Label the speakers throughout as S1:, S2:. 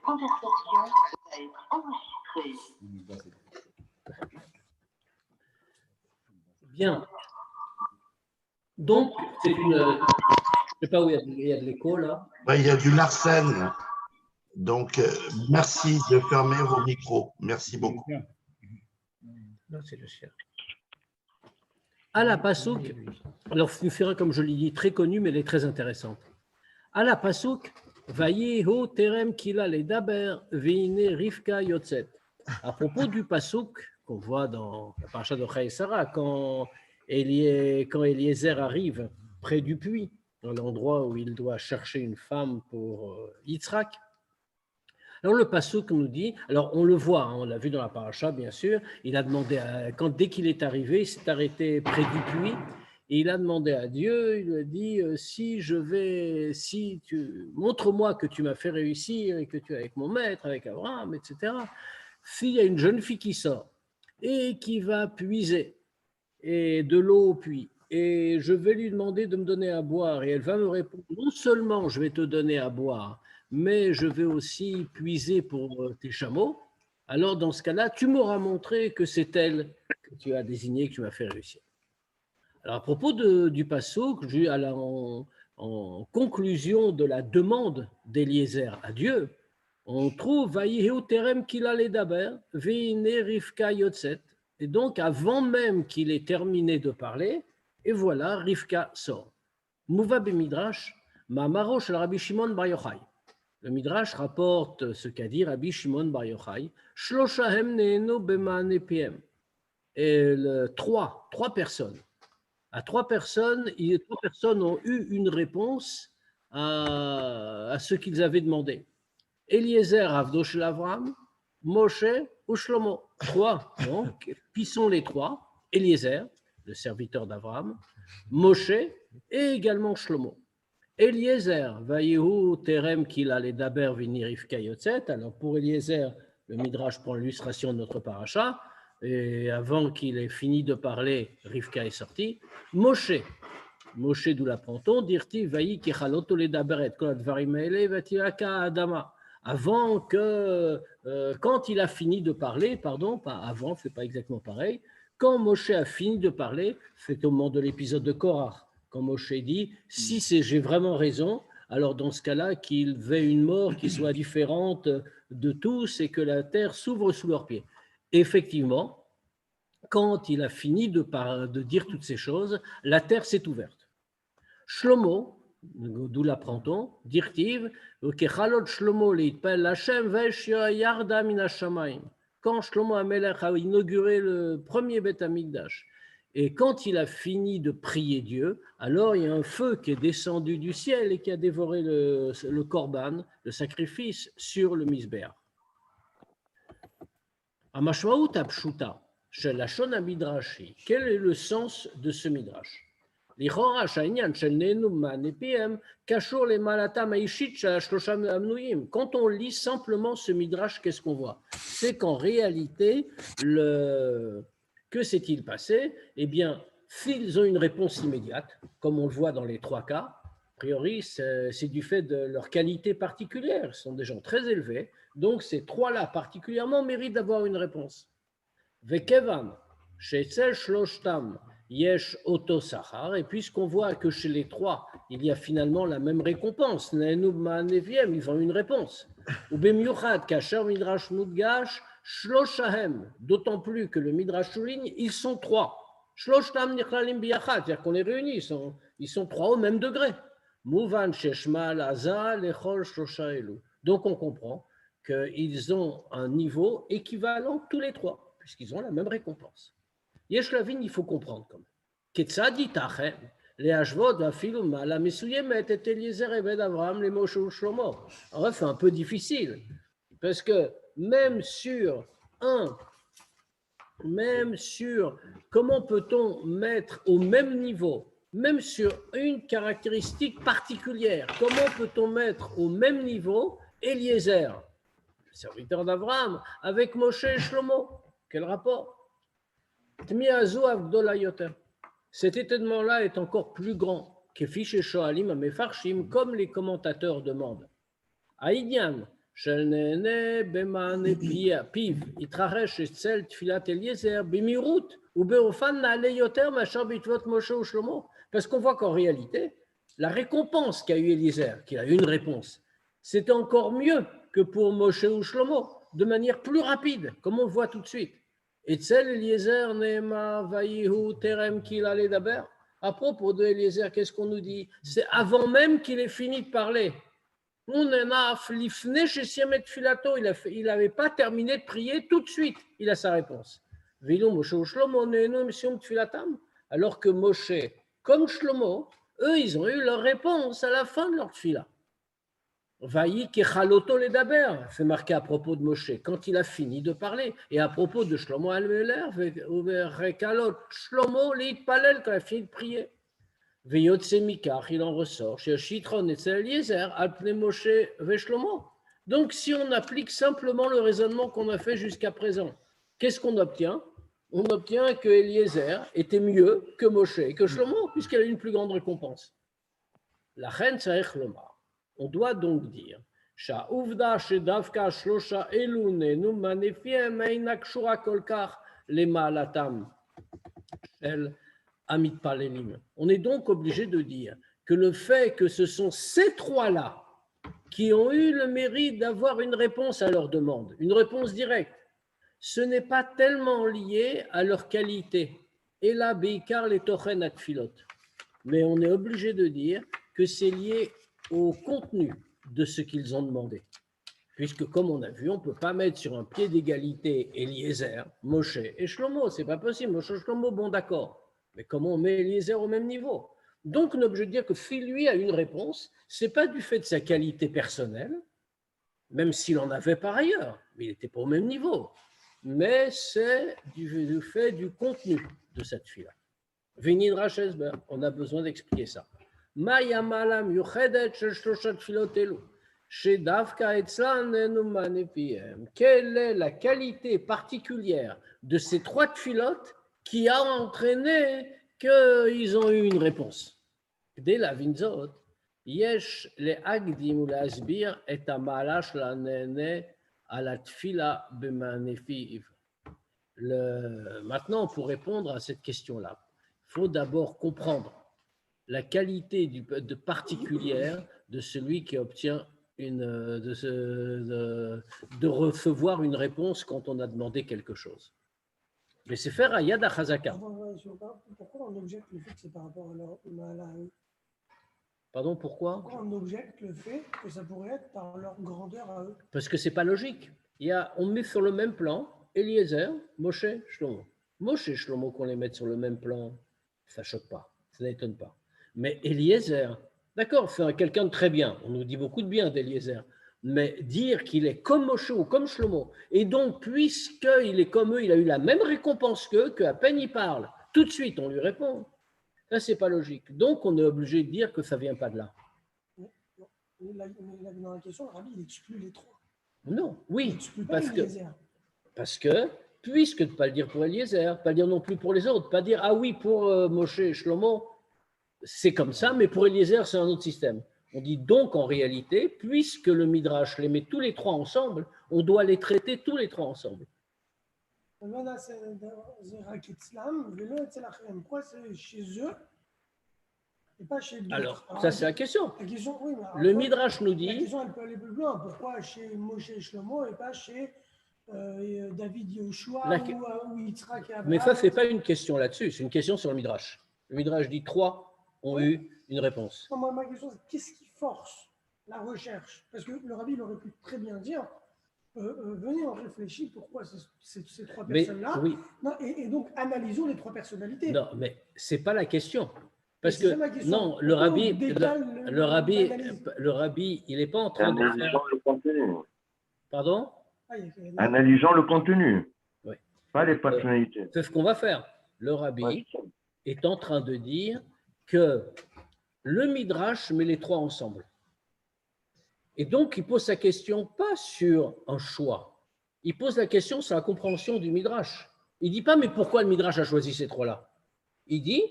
S1: conversation va être enregistrée.
S2: Bien. Donc, c'est une. Je ne sais pas où il y a de l'écho là.
S3: Ouais, il y a du Larsen. Donc, merci de fermer vos micros. Merci beaucoup.
S2: Non, c'est le chien. À la Passouk, alors une fera comme je l'ai dit, très connue, mais elle est très intéressante. À la Passouk, Vayeho terem kila le daber veine rivka yotzet. À propos du Passouk qu'on voit dans la paracha de Chayei Sarah, quand Eliezer arrive près du puits, dans l'endroit où il doit chercher une femme pour Yitzhak. Alors le passouk nous dit, alors on le voit, on l'a vu dans la paracha bien sûr, il a demandé, dès qu'il est arrivé, il s'est arrêté près du puits, et il a demandé à Dieu, il lui a dit, montre-moi que tu m'as fait réussir, et que tu es avec mon maître, avec Abraham, etc. S'il y a une jeune fille qui sort, et qui va puiser et de l'eau au puits, et je vais lui demander de me donner à boire, et elle va me répondre, non seulement je vais te donner à boire, mais je vais aussi puiser pour tes chameaux, alors dans ce cas-là, tu m'auras montré que c'est elle que tu as désignée, que tu m'as fait réussir. Alors à propos du passouk, en conclusion de la demande d'Eliezer à Dieu, on trouve Vayihu terem kila ledaber veine rivka yotzet. Et donc avant même qu'il ait terminé de parler, et voilà, Rivka sort. Mouva bemidrash, ma'amaro shel Rabbi Shimon bar Yochai. Le Midrash rapporte ce qu'a dit Rabbi Shimon bar Yochai, Shloshahem ne'enu bema'ane piem. Et trois personnes. À trois personnes ont eu une réponse à ce qu'ils avaient demandé. Eliezer avdo shel Avram, Moshe ou Shlomo. Trois. Donc, qui sont les trois? Eliezer, le serviteur d'Avram, Moshe et également Shlomo. Eliezer, Vayehu terem kila ledaber vini rivka yotzet. Alors pour Eliezer, le Midrash prend l'illustration de notre paracha, et avant qu'il ait fini de parler, Rivka est sortie. Moshe, d'où l'apprend-on, dirti vayi kichaloto ledaberet kol advarim haele vatilaka adama. Avant que, quand il a fini de parler, pardon, pas avant, c'est pas exactement pareil, quand Moshe a fini de parler, c'est au moment de l'épisode de Korah, quand Moshe dit, si j'ai vraiment raison, alors dans ce cas-là, qu'il veuille une mort qui soit différente de tous et que la terre s'ouvre sous leurs pieds. Effectivement, quand il a fini de dire toutes ces choses, la terre s'est ouverte. Shlomo, d'où l'apprend-on, dirtiv, kechalot Shlomo leitpel Hashem vesh yarda min hashamayim. Quand Shlomo HaMelech a inauguré le premier Beth Amikdash, et quand il a fini de prier Dieu, alors il y a un feu qui est descendu du ciel et qui a dévoré le korban, le sacrifice, sur le misbéach. Amashmaout apshuta, shel lashon hamidrashi. Quel est le sens de ce midrash? Quand on lit simplement ce midrash, qu'est-ce qu'on voit? C'est qu'en réalité, que s'est-il passé? Eh bien, s'ils ont une réponse immédiate, comme on le voit dans les trois cas, a priori, c'est du fait de leur qualité particulière. Ce sont des gens très élevés, donc ces trois-là particulièrement méritent d'avoir une réponse. Vekevan, sheetzel shloshtam, Yesh Oto Sahar, et puisqu'on voit que chez les trois, il y a finalement la même récompense, ils ont une réponse. Ou Bemiuchad, Kasher Midrash Mudgash, Shloshahem, d'autant plus que le Midrash souligne, ils sont trois. Shloshtam Nichlalim Biachad, c'est-à-dire qu'on les réunit, ils sont trois au même degré. Mouvan Sheshma Laza Lechol Shloshaelu. Donc on comprend qu'ils ont un niveau équivalent tous les trois, puisqu'ils ont la même récompense. Yeshlavin, il faut comprendre quand même. Ketzadi tachem, les hashvot, la filum, la mesouyemet, et Eliezer, et Abraham, les Moshe ou Shlomo. En vrai, c'est un peu difficile, parce que même sur comment peut-on mettre au même niveau, même sur une caractéristique particulière, comment peut-on mettre au même niveau Eliezer, le serviteur d'Abraham, avec Moshe et Shlomo? Quel rapport? Cet étonnement-là est encore plus grand que Fiche Shoalim Mefarshim, comme les commentateurs demandent. Aïdian, של נהנה במענה פיו, יתרחש אצל תפילת אליעזר במהירות ובאופן נעלה יותר מאשר בעקבות משה ושלמה. Parce qu'on voit qu'en réalité, la récompense qu'a eu Eliezer, qu'il a eu une réponse, c'était encore mieux que pour Moshe ou Shlomo, de manière plus rapide, comme on le voit tout de suite. Etzel Eliezer Nehema Vayihu Terem Kila Ledaber. À propos de Eliezer, qu'est-ce qu'on nous dit? C'est avant même qu'il ait fini de parler. Il n'avait pas terminé de prier tout de suite. Il a sa réponse. Alors que Moshe, comme Shlomo, eux, ils ont eu leur réponse à la fin de leur tfila. C'est marqué à propos de Moshe, quand il a fini de parler. Et à propos de Shlomo al-Meler, Shlomo, quand il a fini de prier. Il en ressort chez Shitron et Eliezer, Alpne Moshe ve Shlomo. Donc, si on applique simplement le raisonnement qu'on a fait jusqu'à présent, qu'est-ce qu'on obtient? On obtient que Eliezer était mieux que Moshe et que Shlomo, puisqu'il a eu une plus grande récompense. La reine Tzarech Lomar. On doit donc dire Sha'uvda shedavka shlosha elunenu manefiem eina kshura kolkar lema latam el amit palelim. On est donc obligé de dire que le fait que ce sont ces trois-là qui ont eu le mérite d'avoir une réponse à leur demande, une réponse directe, ce n'est pas tellement lié à leur qualité. Et là, beikar les tochen atfilot. Mais on est obligé de dire que c'est lié au contenu de ce qu'ils ont demandé. Puisque, comme on a vu, on ne peut pas mettre sur un pied d'égalité Eliezer, Moshe et Shlomo. Ce n'est pas possible. Moshe et Shlomo, bon, d'accord. Mais comment on met Eliezer au même niveau? Donc, on est obligé de dire que si lui a une réponse, ce n'est pas du fait de sa qualité personnelle, même s'il en avait par ailleurs, mais il n'était pas au même niveau. Mais c'est du fait du contenu de cette fille-là. Vinidrash Esber, on a besoin d'expliquer ça. Quelle est la qualité particulière de ces trois tfilotes qui a entraîné qu'ils ont eu une réponse? Dès la vinzot, yesh le agdim ou l'asbir et amala shlanene à la tfila b'manefiv. Maintenant, pour répondre à cette question-là, il faut d'abord comprendre la qualité de particulière de celui qui obtient de recevoir une réponse quand on a demandé quelque chose. Mais c'est faire à Yad HaChazaka.
S4: Pourquoi on objecte le fait que c'est par rapport à leur eux?
S2: Pardon, pourquoi?
S4: Pourquoi on objecte le fait que ça pourrait être par leur grandeur à eux?
S2: Parce que ce n'est pas logique. On met sur le même plan Eliezer, Moshe, Shlomo. Moshe et Shlomo, qu'on les mette sur le même plan, ça ne choque pas, ça n'étonne pas. Mais Eliezer, d'accord, c'est quelqu'un de très bien. On nous dit beaucoup de bien d'Eliezer. Mais dire qu'il est comme Moshe ou comme Shlomo, et donc, puisqu'il est comme eux, il a eu la même récompense qu'eux, qu'à peine il parle, tout de suite, on lui répond. Ça, ce n'est pas logique. Donc, on est obligé de dire que ça ne vient pas de là.
S4: Dans la question, le rabbi, il exclut les trois.
S2: Non, oui, parce que, puisque ne pas le dire pour Eliezer, pas le dire non plus pour les autres, pas dire, ah oui, pour Moshe et Shlomo, c'est comme ça, mais pour Eliezer, c'est un autre système. On dit donc, en réalité, puisque le Midrash les met tous les trois ensemble, on doit les traiter tous les trois ensemble.
S4: Pourquoi c'est chez eux et pas chez d'autres?
S2: Alors, ça, c'est la question.
S4: La question, oui,
S2: le Midrash nous dit…
S4: La question, elle peut aller plus loin. Pourquoi chez Moshe et Shlomo et pas chez David Yoshua ou Yitzhak et Abraham?
S2: Mais ça, ce n'est pas une question là-dessus, c'est une question sur le Midrash. Le Midrash dit trois ont eu une réponse.
S4: Non, ma question, c'est qu'est-ce qui force la recherche? Parce que le rabbi, il aurait pu très bien dire venez, on réfléchit pourquoi ces trois personnes-là. Oui. Et donc, analysons les trois personnalités.
S2: Non, mais ce n'est pas la question. Parce que, non, le rabbi, il n'est pas en train de faire…
S5: le contenu.
S2: Pardon?
S5: Analysant le contenu,
S2: oui.
S5: Pas les personnalités.
S2: C'est ce qu'on va faire. Le rabbi est en train de dire que le Midrash met les trois ensemble. Et donc, il pose sa question pas sur un choix. Il pose la question sur la compréhension du Midrash. Il ne dit pas, mais pourquoi le Midrash a choisi ces trois-là? Il dit,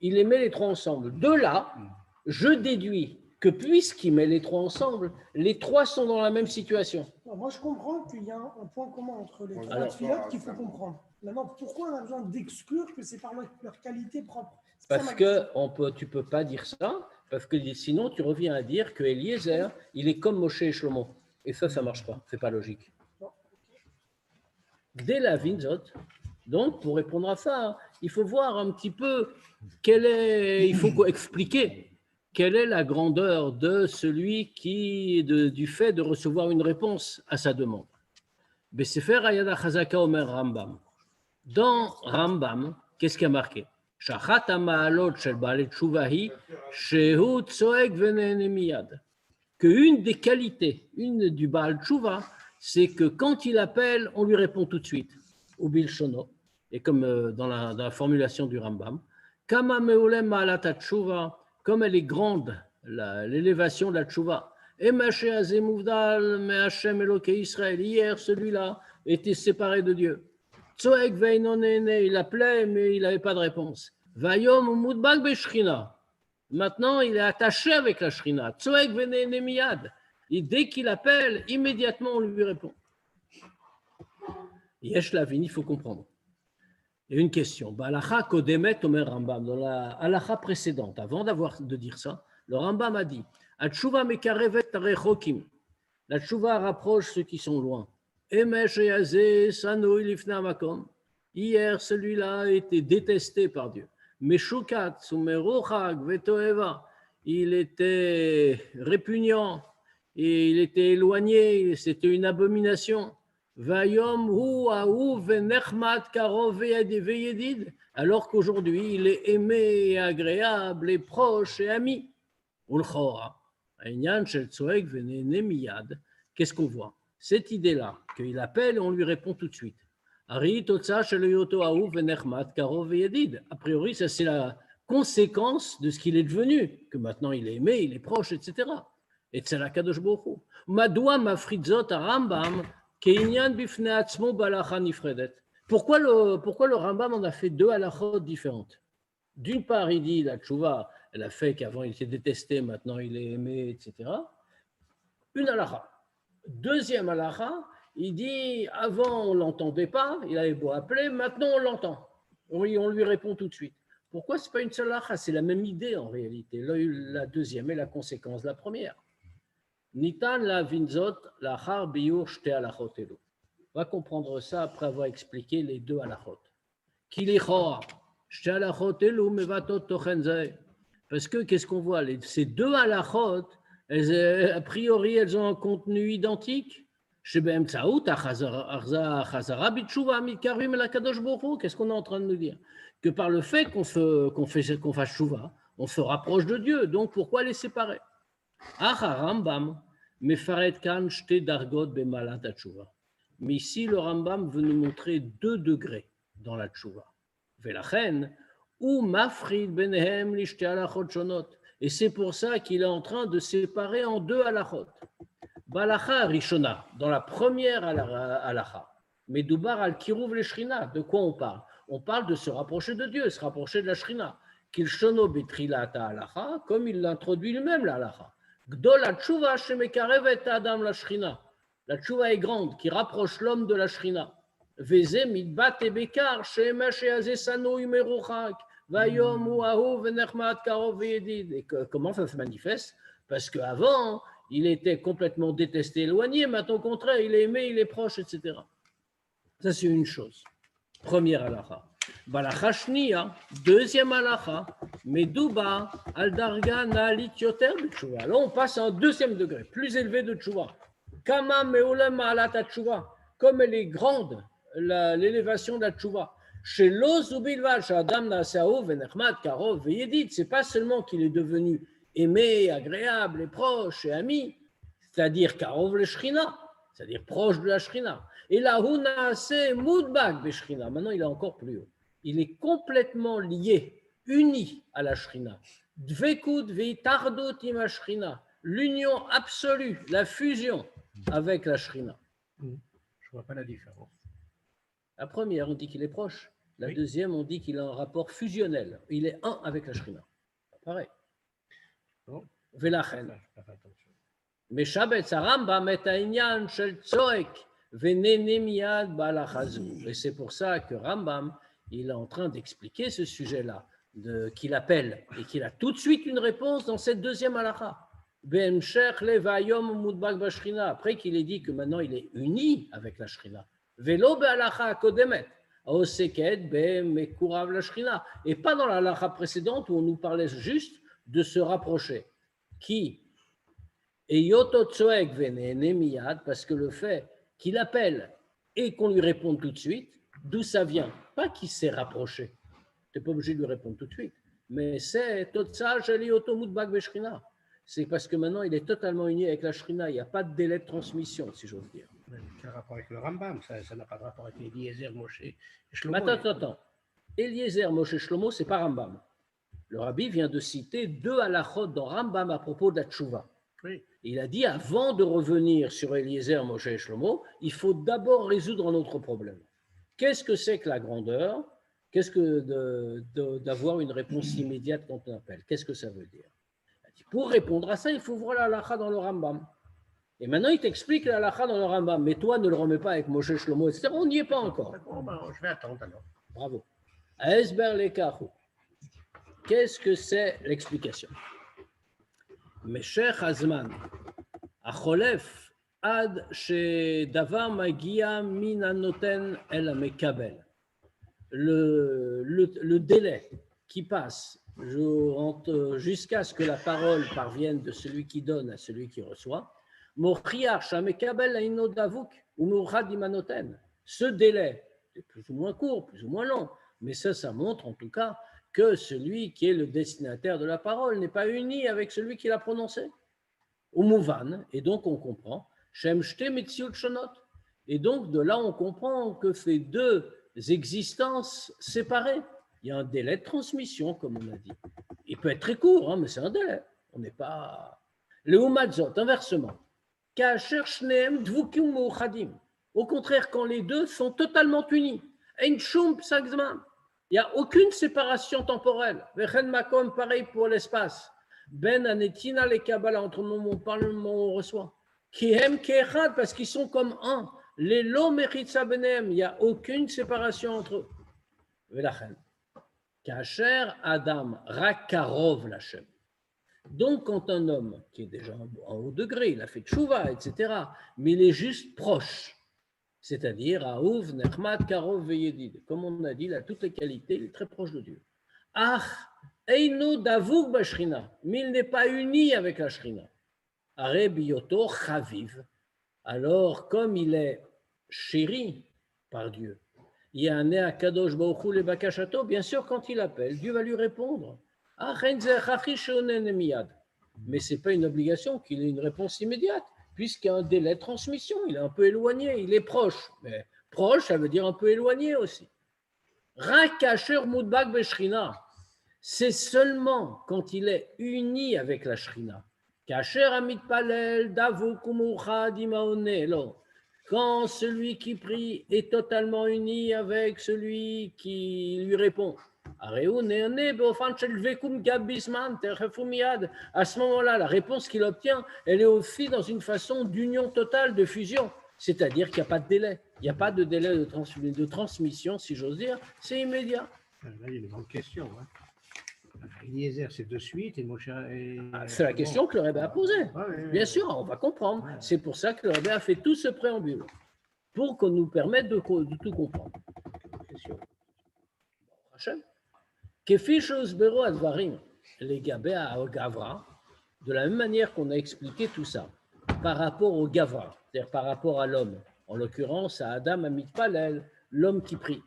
S2: il les met les trois ensemble. De là, je déduis que puisqu'il met les trois ensemble, les trois sont dans la même situation.
S4: Non, moi, je comprends qu'il y a un point commun entre les trois
S2: Alors,
S4: tfilotes qu'il faut comprendre. Maintenant, pourquoi on a besoin d'exclure que c'est par leur qualité propre?
S2: Parce que tu ne peux pas dire ça, parce que sinon tu reviens à dire que Eliezer, il est comme Moshe et Shlomo. Et ça ne marche pas, ce n'est pas logique. Dès la Vinzot, donc pour répondre à ça, il faut voir un petit peu il faut expliquer quelle est la grandeur de celui du fait de recevoir une réponse à sa demande. Besefer Hayada Chazaka Omer Rambam. Dans Rambam, qu'est-ce qui a marqué? Shachat ha'ma'alot shel ba'alei tshuva hi shehu tzoek v'nehene miyad. Qu'une des qualités, une du Baal Tshuva, c'est que quand il appelle, on lui répond tout de suite. Ou bilshono, et comme dans la formulation du Rambam, kama meulem ma'alat tshuva, comme elle est grande, l'élévation de la tshuva. Et Mashe azeh muvdal me'Hashem Elokei Israël. Hier, celui-là était séparé de Dieu. Tzoek ve'inonene, il appelait, mais il n'avait pas de réponse. Vayom umudbak be'shrina. Maintenant, il est attaché avec la shrina. Tzoek ve'nehene miyad. Et dès qu'il appelle, immédiatement, on lui répond. Yesh lavin, il faut comprendre. Il y a une question. Balacha kodemet omer Rambam. Dans la halacha précédente, avant de dire ça, le Rambam a dit Atshuva mekarevet tarechokim. La tshuva rapproche ceux qui sont loin. Emesh eazeh sanoi lifna makom. Hier, celui-là a été détesté par Dieu. Meshukat sumerochag vetoeva. Il était répugnant et il était éloigné. C'était une abomination. Vayom hu ahu venechmat karov veyedid. Alors qu'aujourd'hui, il est aimé et agréable et proche et ami. Ulchora. Qu'est-ce qu'on voit? Cette idée-là, qu'il appelle et on lui répond tout de suite. A priori, ça c'est la conséquence de ce qu'il est devenu, que maintenant il est aimé, il est proche, etc. Et c'est la Kadosh Baruch Hu. Madwa mafridzot Rambam ke'inyan bifnei atzmo balacha nifredet. Pourquoi le Rambam en a fait deux halachot différentes? D'une part, il dit la tchouva, elle a fait qu'avant il était détesté, maintenant il est aimé, etc. Une halakha. Deuxième halakha, il dit avant on ne l'entendait pas, il avait beau appeler, maintenant on l'entend. On lui répond tout de suite. Pourquoi ce n'est pas une seule halakha? C'est la même idée en réalité. La deuxième est la conséquence de la première. Nitan la vinzot la har biur shte halachot elu. On va comprendre ça après avoir expliqué les deux halachot. Kilichor. Parce que qu'est-ce qu'on voit? Ces deux halachot, a priori, elles ont un contenu identique. Qu'est-ce qu'on est en train de nous dire? Que par le fait qu'on fasse chouva, on se rapproche de Dieu. Donc pourquoi les séparer? Mais ici, le Rambam veut nous montrer deux degrés dans la tchouva. Et c'est pour ça qu'il est en train de séparer en deux halachot. Balacha rishona, dans la première halacha, mais dubar al kiruv le shrina. De quoi on parle? On parle de se rapprocher de Dieu, se rapprocher de la shrina. Qu'il shono betrilata halacha, comme il l'introduit lui-même la halacha. Gdol tshuva shemekarevet adam la shrina. La tshuva est grande, qui rapproche l'homme de la shrina. Et comment ça se manifeste? Parce qu'avant, il était complètement détesté, éloigné, maintenant au contraire, il est aimé, il est proche, etc. Ça, c'est une chose. Première halakha. Balacha shniya, deuxième halakha, medouba al darga na'alit yoter b'tshuva. Là, on passe à un deuxième degré, plus élevé de tshuva. Kama me'olam ma'alat tshuva, comme elle est grande, l'élévation de la tchouva. Chez l'Ozubilval, chez Adam Nasaou, Venechmat, Karov, Veyedit, c'est pas seulement qu'il est devenu aimé, agréable et proche et ami, c'est-à-dire Karov le Shrina, c'est-à-dire proche de la Shrina. Et là, Hunase Moudbak Beshrina, maintenant il est encore plus haut. Il est complètement lié, uni à la Shrina. Dvekud Veitardut ima Shrina, l'union absolue, la fusion avec la Shrina. Je ne vois pas la différence. La première, on dit qu'il est proche. La deuxième, on dit qu'il a un rapport fusionnel. Il est un avec la Shrina. Pareil.
S6: Non.
S2: ולכן, משבץ הרמב"ם את העניין של צועק ונהנה מיד בהלכה זו. Et c'est pour ça que Rambam, il est en train d'expliquer ce sujet-là, qu'il appelle, et qu'il a tout de suite une réponse dans cette deuxième halakha. Après qu'il ait dit que maintenant il est uni avec la Shrina. Et pas dans la halakha précédente où on nous parlait juste de se rapprocher. Qui parce que le fait qu'il appelle et qu'on lui réponde tout de suite, d'où ça vient? Pas qu'il s'est rapproché. Tu n'es pas obligé de lui répondre tout de suite. Mais c'est c'est parce que maintenant il est totalement uni avec la Shrina. Il n'y a pas de délai de transmission, si j'ose dire.
S6: Quel rapport avec le Rambam? Ça n'a pas de rapport avec Eliezer, Moshe et Shlomo.
S2: Attends. Eliezer, Moshe, Shlomo, ce n'est pas Rambam. Le rabbi vient de citer 2 halachot dans Rambam à propos de la tchouva.
S6: Oui.
S2: Il a dit, avant de revenir sur Eliezer, Moshe et Shlomo, il faut d'abord résoudre un autre problème. Qu'est-ce que c'est que la grandeur? Qu'est-ce que d'avoir une réponse immédiate quand on appelle? Qu'est-ce que ça veut dire? Pour répondre à ça, il faut voir la halakha dans le Rambam. Et maintenant, il t'explique la halakha dans le Rambam. Mais toi, ne le remets pas avec Moshe, Shlomo, etc. On n'y est pas encore.
S6: D'accord, ben, je vais attendre alors.
S2: Bravo. Aesber lekahu. Qu'est-ce que c'est l'explication? Meshech hazman, acholef ad shedavar magia min hanoten el hamekabel. Le délai qui passe jusqu'à ce que la parole parvienne de celui qui donne à celui qui reçoit, ce délai est plus ou moins court, plus ou moins long, mais ça montre en tout cas que celui qui est le destinataire de la parole n'est pas uni avec celui qui l'a prononcé. Et donc on comprend, et donc de là on comprend que ces 2 existences séparées. Il y a un délai de transmission, comme on a dit. Il peut être très court, mais c'est un délai. On n'est pas... Le Umatzot, inversement. Au contraire, quand les 2 sont totalement unis. Il n'y a aucune séparation temporelle. Pareil pour l'espace. Ben anetina les Kabbalah, entre le moment où on parle et le moment où on reçoit. Parce qu'ils sont comme un. Les lo mechitza benem, il n'y a aucune séparation entre eux. Kacher Adam Rakarov Lachem. Donc, quand un homme qui est déjà en haut degré, il a fait tchouva, etc., mais il est juste proche, c'est-à-dire Aouv, Nechmat, Karov, Veyedid. Comme on a dit, il a toutes les qualités, il est très proche de Dieu. Ah, Eino Davouk Bashrina, mais il n'est pas uni avec la Shrina. Are Biyoto Chaviv. Alors, comme il est chéri par Dieu, il y a un né à Kadosh Baruch Hu le Bakashato, bien sûr, quand il appelle, Dieu va lui répondre. Mais ce n'est pas une obligation qu'il ait une réponse immédiate, puisqu'il y a un délai de transmission, il est un peu éloigné, il est proche. Mais proche, ça veut dire un peu éloigné aussi. Rakasher Mudbak Beshrina, c'est seulement quand il est uni avec la Shrina. Kasher Amit Palel, Davuk Umucha Dimaone, quand celui qui prie est totalement uni avec celui qui lui répond. À ce moment-là, la réponse qu'il obtient, elle est aussi dans une façon d'union totale, de fusion. C'est-à-dire qu'il n'y a pas de délai. Il n'y a pas de délai de transmission, si j'ose dire. C'est immédiat.
S6: Là, il y a une grande question. Eliezer, c'est de suite et Moshe.
S2: C'est la question que le Rebbe a posée. Bien sûr, on va comprendre.
S6: Ouais.
S2: C'est pour ça que le Rebbe a fait tout ce préambule, pour qu'on nous permette de tout comprendre. Question. Hachem. De la même manière qu'on a expliqué tout ça, par rapport au Gavra, c'est-à-dire par rapport à l'homme, en l'occurrence à Adam Amit Palel, l'homme qui prie.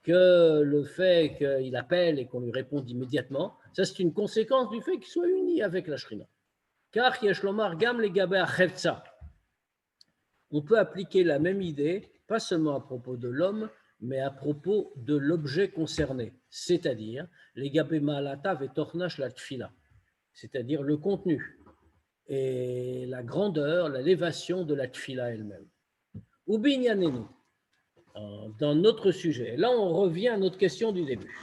S2: Que le fait qu'il appelle et qu'on lui réponde immédiatement, ça c'est une conséquence du fait qu'il soit uni avec la Shrina. Car on peut appliquer la même idée, pas seulement à propos de l'homme, mais à propos de l'objet concerné, c'est-à-dire les gabé ma'alata ve'tornash la tfila, c'est-à-dire le contenu et la grandeur, l'élévation de la tfila elle-même. Ou binyanenu, dans notre sujet. Là, on revient à notre question du début.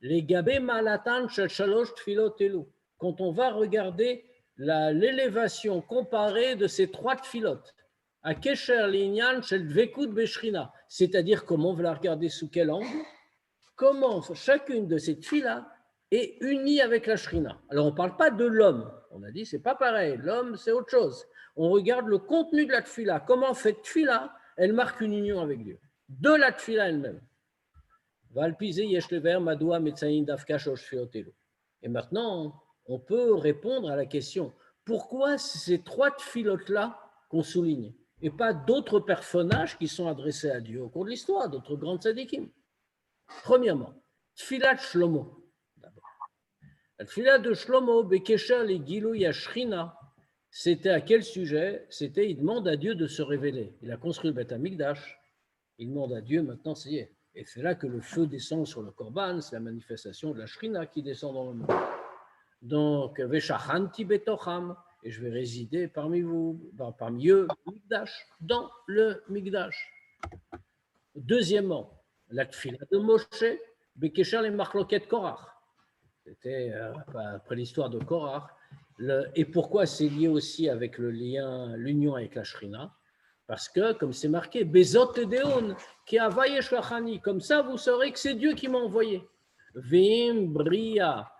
S2: Les gabé malatan shel shalosh tfilot elu. Quand on va regarder l'élévation comparée de ces 3 tfilotes, à kesher l'inyan shel dvekut beshrina, c'est-à-dire comment on va la regarder sous quel angle, comment chacune de ces tfilas est unie avec la shrina. Alors on ne parle pas de l'homme, on a dit c'est pas pareil, l'homme c'est autre chose. On regarde le contenu de la tfila, comment cette tfila, elle marque une union avec Dieu, de la tfila elle-même. Et maintenant, on peut répondre à la question, pourquoi ces 3 tfilotes-là qu'on souligne et pas d'autres personnages qui sont adressés à Dieu au cours de l'histoire, d'autres grands tzadikim? Premièrement, tfilat Shlomo. La tfilat de Shlomo, Bekesher le Gilou Yashrina, c'était à quel sujet? C'était, il demande à Dieu de se révéler. Il a construit le Beth Amikdash, il demande à Dieu, maintenant ça y est. Et c'est là que le feu descend sur le Korban, c'est la manifestation de la Shrina qui descend dans le monde. Donc, Veshachanti betocham, et je vais résider parmi vous, parmi eux, Mikdash, dans le Mikdash. Deuxièmement, la tfila de Moshe, Bekesher les Marloket Korach. C'était après l'histoire de Korach. Et pourquoi c'est lié aussi avec l'union avec la Shrina? Parce que, comme c'est marqué, Bezot Deon, qui a vaillé Shlachani, comme ça vous saurez que c'est Dieu qui m'a envoyé. Veim Bria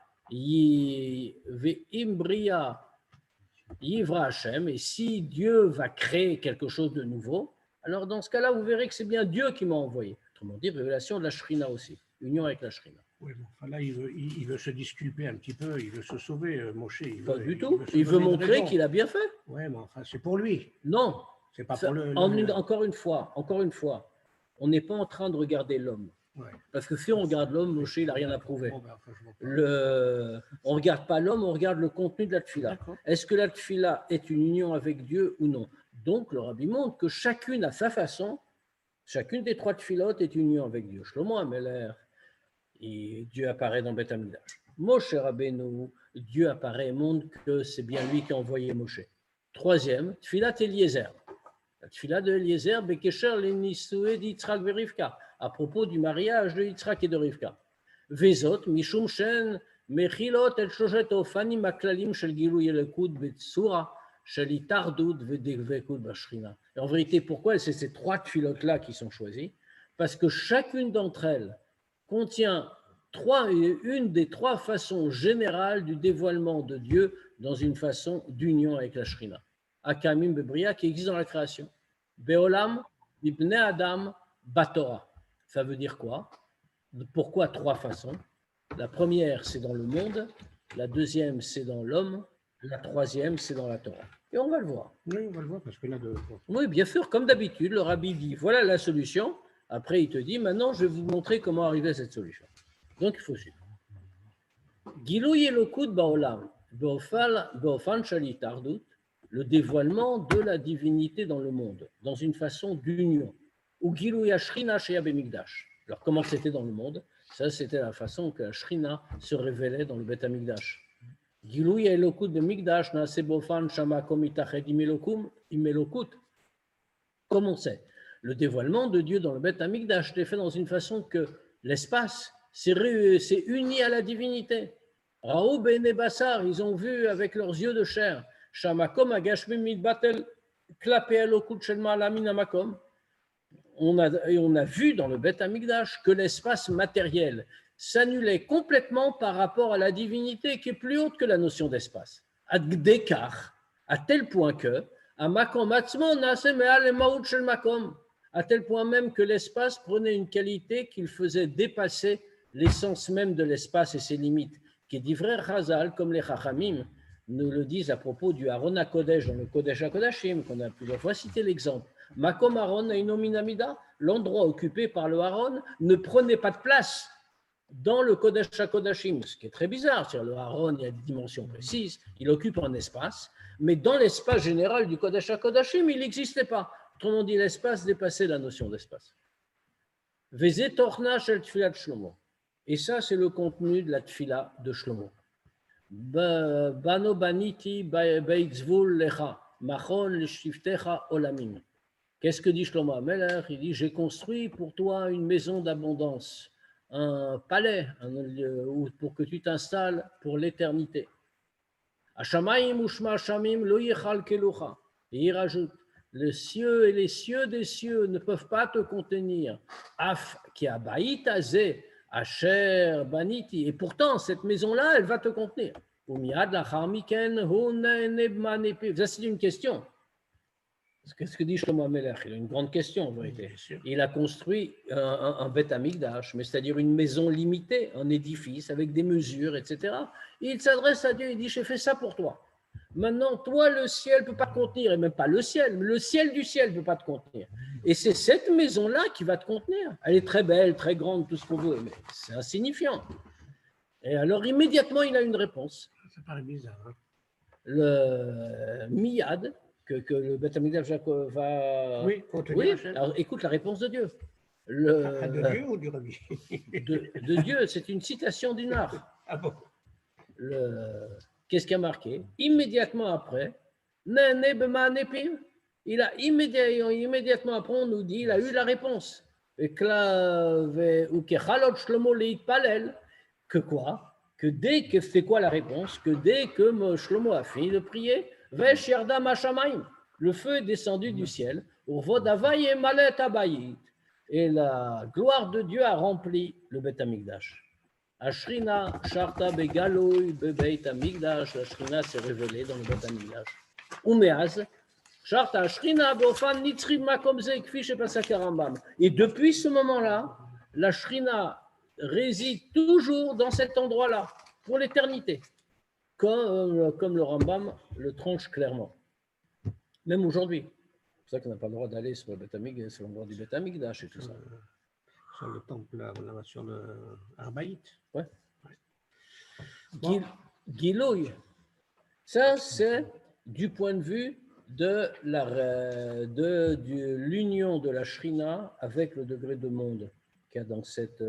S2: Yivra Hashem, et si Dieu va créer quelque chose de nouveau, alors dans ce cas-là, vous verrez que c'est bien Dieu qui m'a envoyé. Autrement dit, révélation de la Shrina aussi, union avec la Shrina.
S6: Oui, bon, enfin là, il veut se disculper un petit peu, il veut se sauver, Moshe.
S2: Pas du tout, il veut montrer qu'il a bien fait.
S6: Oui, mais enfin, c'est pour lui.
S2: Non.
S6: C'est pas pour
S2: Encore une fois, on n'est pas en train de regarder l'homme. Ouais. Parce que si on regarde l'homme, Moshe, il n'a rien à prouver. On ne regarde pas l'homme, on regarde le contenu de la tfila. Est-ce que la tfila est une union avec Dieu ou non? Donc, le Rabbi montre que chacune à sa façon, chacune des 3 tfilotes est une union avec Dieu. Shlomo Ameler, et Dieu apparaît dans Beth Amikdash. Moshe Rabbeinu, Dieu apparaît et montre que c'est bien lui qui a envoyé Moshe. Troisième, tfilat Eliezer. La tfila de Eliezer, Bekesher le Nisoué d'Yitzhak ve Rivka, à propos du mariage de Yitzhak et de Rivka. Vezot, Mishum Shen, Mechilot el Shoshet Ofanim Aklalim shel Gilui Elokut Betsura, shel Itardut vedekvekut Bashrina. Et en vérité, pourquoi c'est ces 3 tfilotes-là qui sont choisies? Parce que chacune d'entre elles contient une des 3 façons générales du dévoilement de Dieu dans une façon d'union avec la Shrina. Akamim Bebria, qui existe dans la création. Beolam, Ibne Adam, Batora. Ça veut dire quoi? Pourquoi 3 façons? La première, c'est dans le monde. La deuxième, c'est dans l'homme. La troisième, c'est dans la Torah. Et on va le voir.
S6: Oui, on va le voir parce que là...
S2: Oui, bien sûr, comme d'habitude, le Rabbi dit, voilà la solution. Après, il te dit, maintenant, je vais vous montrer comment arriver à cette solution. Donc, il faut suivre. Gilui Elokut Baolam, Beofan Shalit Ardut, le dévoilement de la divinité dans le monde, dans une façon d'union. Ou Gilui Ashrina Shea Bemikdash. Alors, comment c'était dans le monde? Ça, c'était la façon que la Shrina se révélait dans le Beth Amikdash. Gilui Elokut Bemikdash, Naase Beofan Shama Komitached Imelokut. Comme on sait, le dévoilement de Dieu dans le Beth Amikdash est fait dans une façon que l'espace s'est uni à la divinité. Raou Bene Bassar, ils ont vu avec leurs yeux de chair. Shamakom Agashmim Mitbatel Klape Elokut Shelma Alamin Amakom. On a vu dans le Beth Amikdash que l'espace matériel s'annulait complètement par rapport à la divinité qui est plus haute que la notion d'espace. Adgdekar, à tel point que, à Makom Atzmon, Shel Makom, à tel point même que l'espace prenait une qualité qu'il faisait dépasser l'essence même de l'espace et ses limites, qui est d'Ivrer Chazal, comme les Chachamim nous le disent à propos du Aaron HaKodesh, dans le Kodesh HaKodashim, qu'on a plusieurs fois cité l'exemple. Makom Aaron Ainominamida, l'endroit occupé par le Aaron, ne prenait pas de place dans le Kodesh HaKodashim, ce qui est très bizarre. Sur le Aaron, il y a des dimensions précises, il occupe un espace, mais dans l'espace général du Kodesh HaKodashim, il n'existait pas. Autrement dit, l'espace dépassait la notion d'espace. Vezé Torna Shel Tfilat Shlomo. Et ça, c'est le contenu de la Tfila de Shlomo. Bano baniti beitzvul lecha, machon leshiftecha olamim. Qu'est-ce que dit Shlomo Amelech? Il dit, j'ai construit pour toi une maison d'abondance, un palais pour que tu t'installes pour l'éternité. Hashamayim ushma shamim lo yichal kelucha. Et il rajoute, les cieux et les cieux des cieux ne peuvent pas te contenir. Af ki abayit azeh asher baniti. Et pourtant, cette maison-là, elle va te contenir. Umiad lachar miken hu ne'nebma nepiv. Ça, c'est une question. Qu'est-ce que dit Shlomo HaMelech? Il a une grande question en vérité. Il a construit un Beth Amikdash, mais c'est-à-dire une maison limitée, un édifice avec des mesures, etc. Et il s'adresse à Dieu, il dit, j'ai fait ça pour toi. Maintenant, toi, le ciel ne peut pas te contenir, et même pas le ciel, mais le ciel du ciel ne peut pas te contenir. Et c'est cette maison-là qui va te contenir. Elle est très belle, très grande, tout ce qu'on veut, mais c'est insignifiant. Et alors, immédiatement, il a une réponse.
S6: Ça paraît bizarre. Hein.
S2: Le Miyad, que le Beth Amikdash va…
S6: Oui, contenir
S2: oui,
S6: Hachem.
S2: alors écoute la réponse de Dieu.
S6: De Dieu ou du Rabbi?
S2: De Dieu, c'est une citation du Nar.
S6: Ah bon?
S2: Qu'est-ce qui a marqué? Immédiatement après, il a immédiatement après, on nous dit, il a eu la réponse. Que quoi? Que dès que c'est quoi la réponse? Que dès que Shlomo a fini de prier, le feu est descendu du ciel, et la gloire de Dieu a rempli le Beth Amikdash. Ashrina Sharta Begaloy Bebeit Amikdash, la Shrina s'est révélée dans le Beth Amikdash. Umeaz, Sharta Ashrina Beofan Nitzri Makomze Kfish et Pasaka Rambam. Et depuis ce moment-là, la Shrina réside toujours dans cet endroit-là, pour l'éternité, comme le Rambam le tranche clairement. Même aujourd'hui. C'est pour ça qu'on n'a pas le droit d'aller sur le Beth Amikdash, sur l'endroit du Beth Amikdash et tout ça.
S6: Sur le temple, là, sur le Arbaït.
S2: Ouais.
S6: Bon.
S2: Gilouï, ça c'est du point de vue de l'union de la Shrina avec le degré de monde qu'il y a dans cette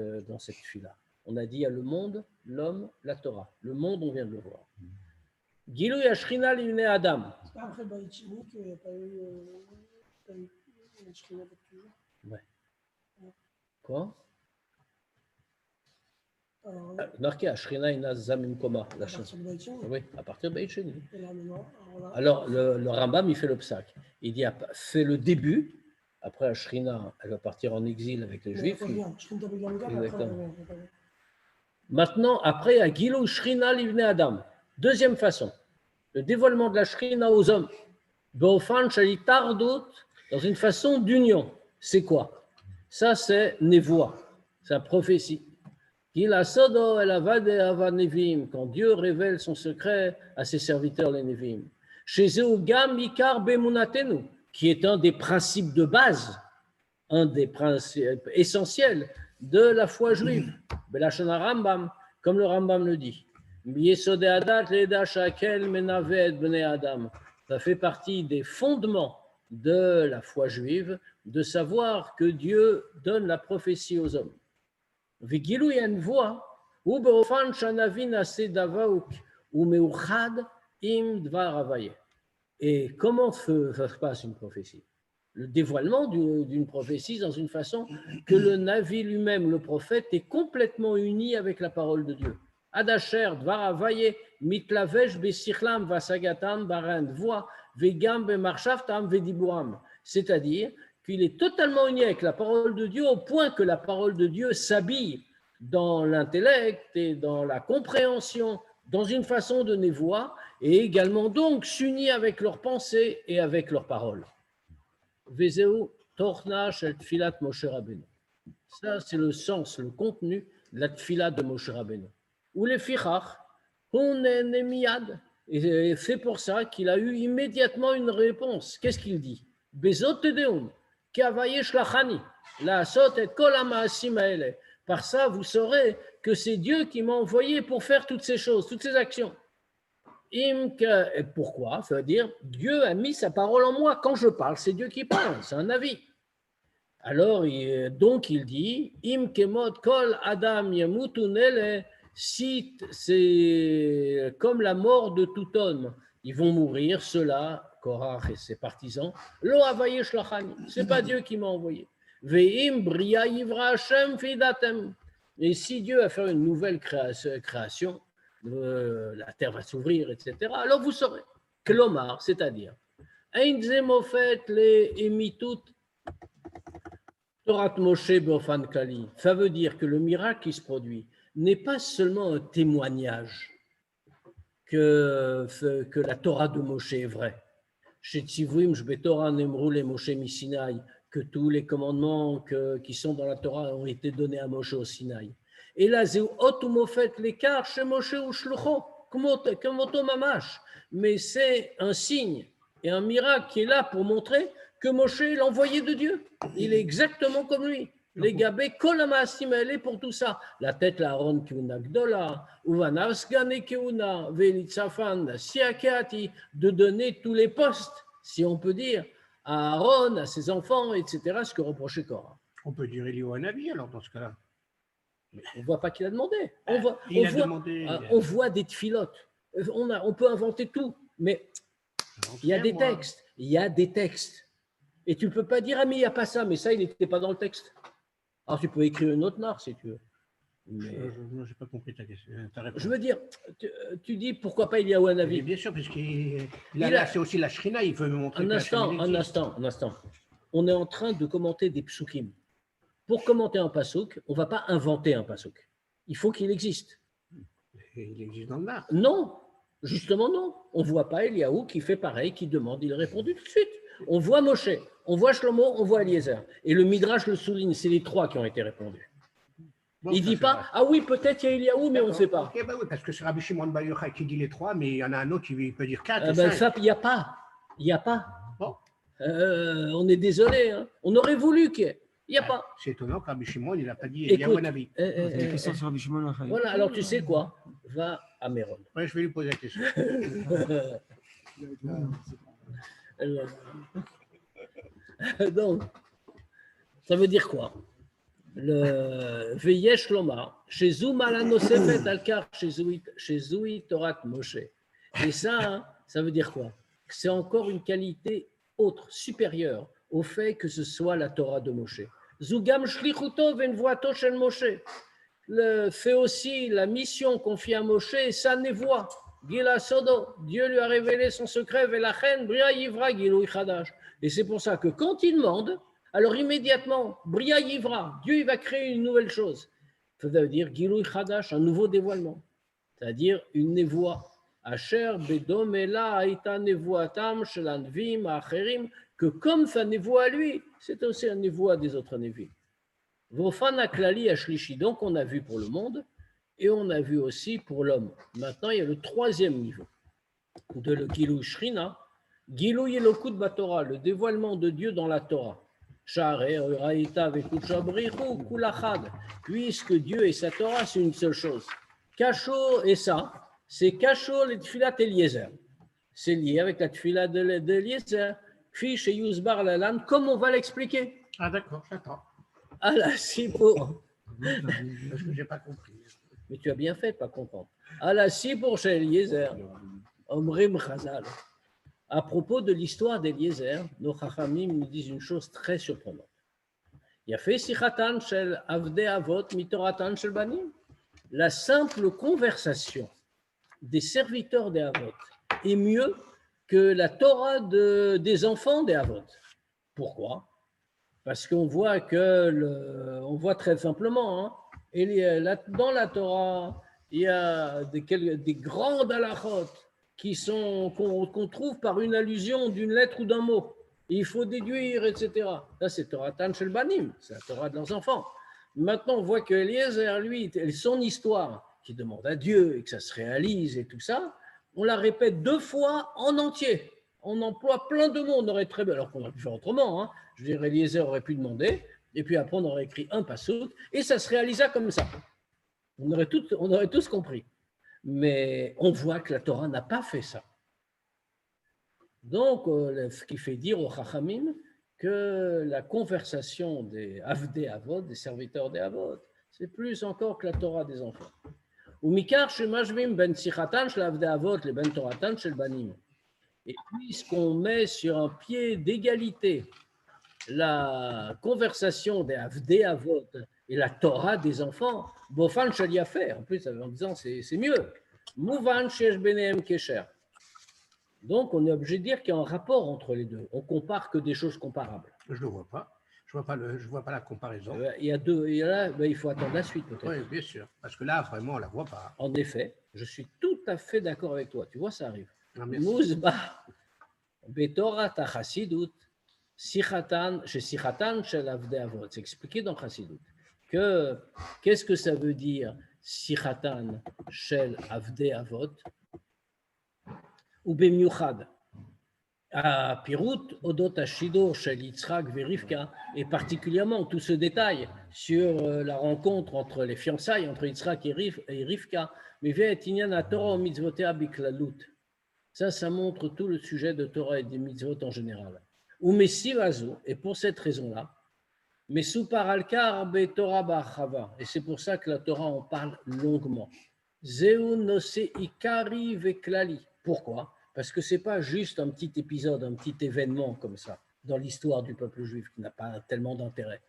S2: fila. On a dit il y a le monde, l'homme, la Torah. Le monde, on vient de le voir. Gilouï Shrina l'ivne Adam.
S4: C'est pas après Baïtini qu'il n'y a pas eu une Shrina de toujours.
S2: Ouais. Quoi?
S4: Alors,
S2: Marqué Ashrina Ina Zamim Koma,
S4: à
S2: la
S4: partir
S2: chanson.
S4: de Baïtini.
S2: Oui, à partir de Beit Sheni.
S4: Et là, maintenant, alors là,
S2: Alors, le Rambam, il fait le psaque. Il dit, c'est le début. Après, Ashrina, elle va partir en exil avec les Juifs. Exactement. Maintenant, après, il y a Gilou Shrina Livne Adam. Deuxième façon, le dévoilement de la Shrina aux hommes. Beofan Shali Tardot, dans une façon d'union. C'est quoi? Ça, c'est Nevoa, c'est la prophétie. Quand Dieu révèle son secret à ses serviteurs, les Nevim. Chez eux, qui est un des principes de base, un des principes essentiels de la foi juive. Rambam, comme le Rambam le dit. Ça fait partie des fondements de la foi juive, de savoir que Dieu donne la prophétie aux hommes. Et comment ça se passe une prophétie? Le dévoilement d'une prophétie dans une façon que le Navi lui-même, le prophète, est complètement uni avec la parole de Dieu. Adasher dvar havaye mitlavesh besichlam vasagatam barend voix vegam bemarshaftam vediburam. C'est-à-dire qu'il est totalement uni avec la parole de Dieu au point que la parole de Dieu s'habille dans l'intellect et dans la compréhension, dans une façon de névoie, et également donc s'unit avec leurs pensées et avec leurs paroles. Vezeu torna shel tfilat Moshe Rabbeinu. Ça, c'est le sens, le contenu de la tfilat de Moshe Rabbeinu. Ou les fichach, miyad. Et c'est pour ça qu'il a eu immédiatement une réponse. Qu'est-ce qu'il dit? Bezot tedeum. Par ça, vous saurez que c'est Dieu qui m'a envoyé pour faire toutes ces choses, toutes ces actions. Et pourquoi? Ça veut dire, Dieu a mis sa parole en moi. Quand je parle, c'est Dieu qui parle, c'est un avis. Alors, donc, il dit, Im kemot kol adam yamutunele, si c'est comme la mort de tout homme, ils vont mourir, ceux-là, Korach et ses partisans, Lo havaye shlachani, c'est pas Dieu qui m'a envoyé. Ve'im bria yivra Hashem fidatem. Et si Dieu va faire une nouvelle création, la terre va s'ouvrir, etc., alors vous saurez. Klomar, c'est-à-dire, Ein zemofet le emitut Torat Moshe Beofan Kali. Ça veut dire que le miracle qui se produit n'est pas seulement un témoignage que la Torah de Moshe est vraie. Chez Tzivrim, Torah Nemrou le Moshe Misinaï, que tous les commandements qui sont dans la Torah ont été donnés à Moshe au Sinaï. Et là, c'est Otumofet l'écart chez Moshe ou Shlucho, comme Mamash. Mais c'est un signe et un miracle qui est là pour montrer que Moshe est l'envoyé de Dieu. Il est exactement comme lui. Les gabés, Kolamasim, elle est pour tout ça. La tête, la Aaron Keuna Gdola, Uvanavsgane Keuna, Velitzafan, Siakeati, de donner tous les postes, si on peut dire, à Aaron, à ses enfants, etc., ce que reprochait Korah.
S6: On peut dire Eliyahu Hanavi, alors, dans ce cas-là.
S2: Mais on ne voit pas qu'il a demandé. On voit des tfilotes. On peut inventer tout, mais il y a des textes. Il y a des textes. Et tu ne peux pas dire, ah, mais il n'y a pas ça, mais ça, il n'était pas dans le texte. Alors, tu peux écrire une autre narre, si tu veux. Mais...
S6: Je n'ai pas compris ta question.
S2: Je veux dire, tu dis, pourquoi pas Eliyahu Hanavi?
S6: Bien sûr, parce que là, c'est aussi la Shrina, il veut me montrer
S2: un instant. On est en train de commenter des psukim. Pour commenter un pasouk, on ne va pas inventer un pasouk. Il faut qu'il existe.
S6: Et il existe dans le nar.
S2: Non, justement non. On ne voit pas Eliyahu qui fait pareil, qui demande, il répond tout de suite. On voit Moshe, on voit Shlomo, on voit Eliezer. Et le Midrash le souligne, c'est les trois qui ont été répondus. Bon, il ne dit pas, vrai. Ah oui, peut-être il y a Eliyahu, mais on ne sait pas.
S6: Okay, bah oui, parce que c'est Rabbi Shimon Bar Yochai qui dit les trois, mais il y en a un autre qui peut dire quatre.
S2: Ça, il n'y a pas. Il n'y a pas. Bon. On est désolé. Hein. On aurait voulu qu'il y ait. Il n'y a pas.
S6: C'est étonnant que Rabbi Shimon, il n'a pas dit Eliyahu Hanavi.
S2: Voilà, alors tu sais quoi? Va à Méron.
S6: Oui, je vais lui poser la question.
S2: Donc, ça veut dire quoi? Le Veyesh Lomar, chez Zoumalanosefet Alkar, chez Zoui Torat Moshe. Et ça veut dire quoi? C'est encore une qualité autre, supérieure au fait que ce soit la Torah de Moshe. Zougam Shlichuto Venvoato Shel Moshe. Fait aussi la mission confiée à Moshe et sa névoie. Gila Sodo, Dieu lui a révélé son secret, Velachen, Bria Yivra, Gilui Chadash. Et c'est pour ça que quand il demande, alors immédiatement, Bria Yivra, Dieu il va créer une nouvelle chose. Ça veut dire Gilui Chadash, un nouveau dévoilement. C'est-à-dire une névoie. Asher Bedomela Aïta Nevoatam Shelanvim Acherim, que comme sa névoie à lui, c'est aussi un névoie des autres névis. Vofana Klali Ashlishi, donc on a vu pour le monde. Et on a vu aussi pour l'homme. Maintenant, il y a le troisième niveau de le Gilou Shrina, Gilou Yelokut Batora, le dévoilement de Dieu dans la Torah. Puisque Dieu et sa Torah, c'est une seule chose. Kasho et ça, c'est Kasho le Tfilat Eliezer. C'est lié avec la Tfilat d'Eliezer, Fish et Yusbar Lalan, comme on va l'expliquer.
S6: Ah d'accord, j'attends.
S2: Ah là, si pour.
S6: Parce que je n'ai pas compris.
S2: Mais tu as bien fait de ne pas comprendre. Allah si pour chez Eliezer, Omrim Chazal. À propos de l'histoire d'Eliezer, nos Chachamim nous disent une chose très surprenante. Il y a fait Sichatan shel Avde Avot Mitoratan shel Banim. La simple conversation des serviteurs des Avot est mieux que la Torah des enfants des Avot. Pourquoi? Parce qu'on voit on voit très simplement, hein, et dans la Torah, il y a des grandes halachot qu'on trouve par une allusion d'une lettre ou d'un mot. Il faut déduire, etc. Ça, c'est Torah Tan Shel Banim, c'est la Torah de leurs enfants. Maintenant, on voit que Eliezer, lui, son histoire, qui demande à Dieu et que ça se réalise et tout ça, on la répète 2 fois en entier. On emploie plein de mots, on aurait très bien, alors qu'on aurait pu faire autrement. Hein. Je veux dire, Eliezer aurait pu demander. Et puis après, on aurait écrit un passouk, et ça se réalisa comme ça. On aurait tous compris. Mais on voit que la Torah n'a pas fait ça. Donc, ce qui fait dire aux Chachamim que la conversation des Avdei Avot, des serviteurs des Avot, c'est plus encore que la Torah des enfants. Ou mikar shemashvim ben sichatan shel Avdei Avot le ben toratan shel banim. Et puisqu'on met sur un pied d'égalité la conversation des Avdei Avot et la Torah des enfants. Bofan Shaliafé, en plus en disant c'est mieux. Mouvan Shesh Benehem Kesher. Donc on est obligé de dire qu'il y a un rapport entre les deux. On compare que des choses comparables.
S6: Je ne le vois pas. Je ne vois pas la comparaison.
S2: Il y a deux, et là, il faut attendre la suite peut-être.
S6: Oui, bien sûr. Parce que là, vraiment, on ne la voit pas.
S2: En effet, je suis tout à fait d'accord avec toi. Tu vois, ça arrive.
S6: Merci.
S2: Mouzba, Betorah Chasidut, Sichatan, chez Sichatan, chez l'Avdei Avot. C'est expliqué dans Chasidut. Qu'est-ce que ça veut dire Sichatan, chez l'Avdei Avot? Ou Bemiuchad. À Pirut, Odot Ashidor, chez Yitzhak et Rivka, et particulièrement tout ce détail sur la rencontre entre les fiançailles, entre Yitzhak et Rivka, mais Ve'et Inyan Torah Mitzvotea Biklalut. Ça montre tout le sujet de Torah et des mitzvot en général. Ou Messivazu, et pour cette raison-là, Mesupar al-Kar be Torah ba'achava, et c'est pour ça que la Torah en parle longuement. Zeu nose ikari veklali. Pourquoi? Parce que ce n'est pas juste un petit épisode, un petit événement comme ça, dans l'histoire du peuple juif, qui n'a pas tellement d'intérêt.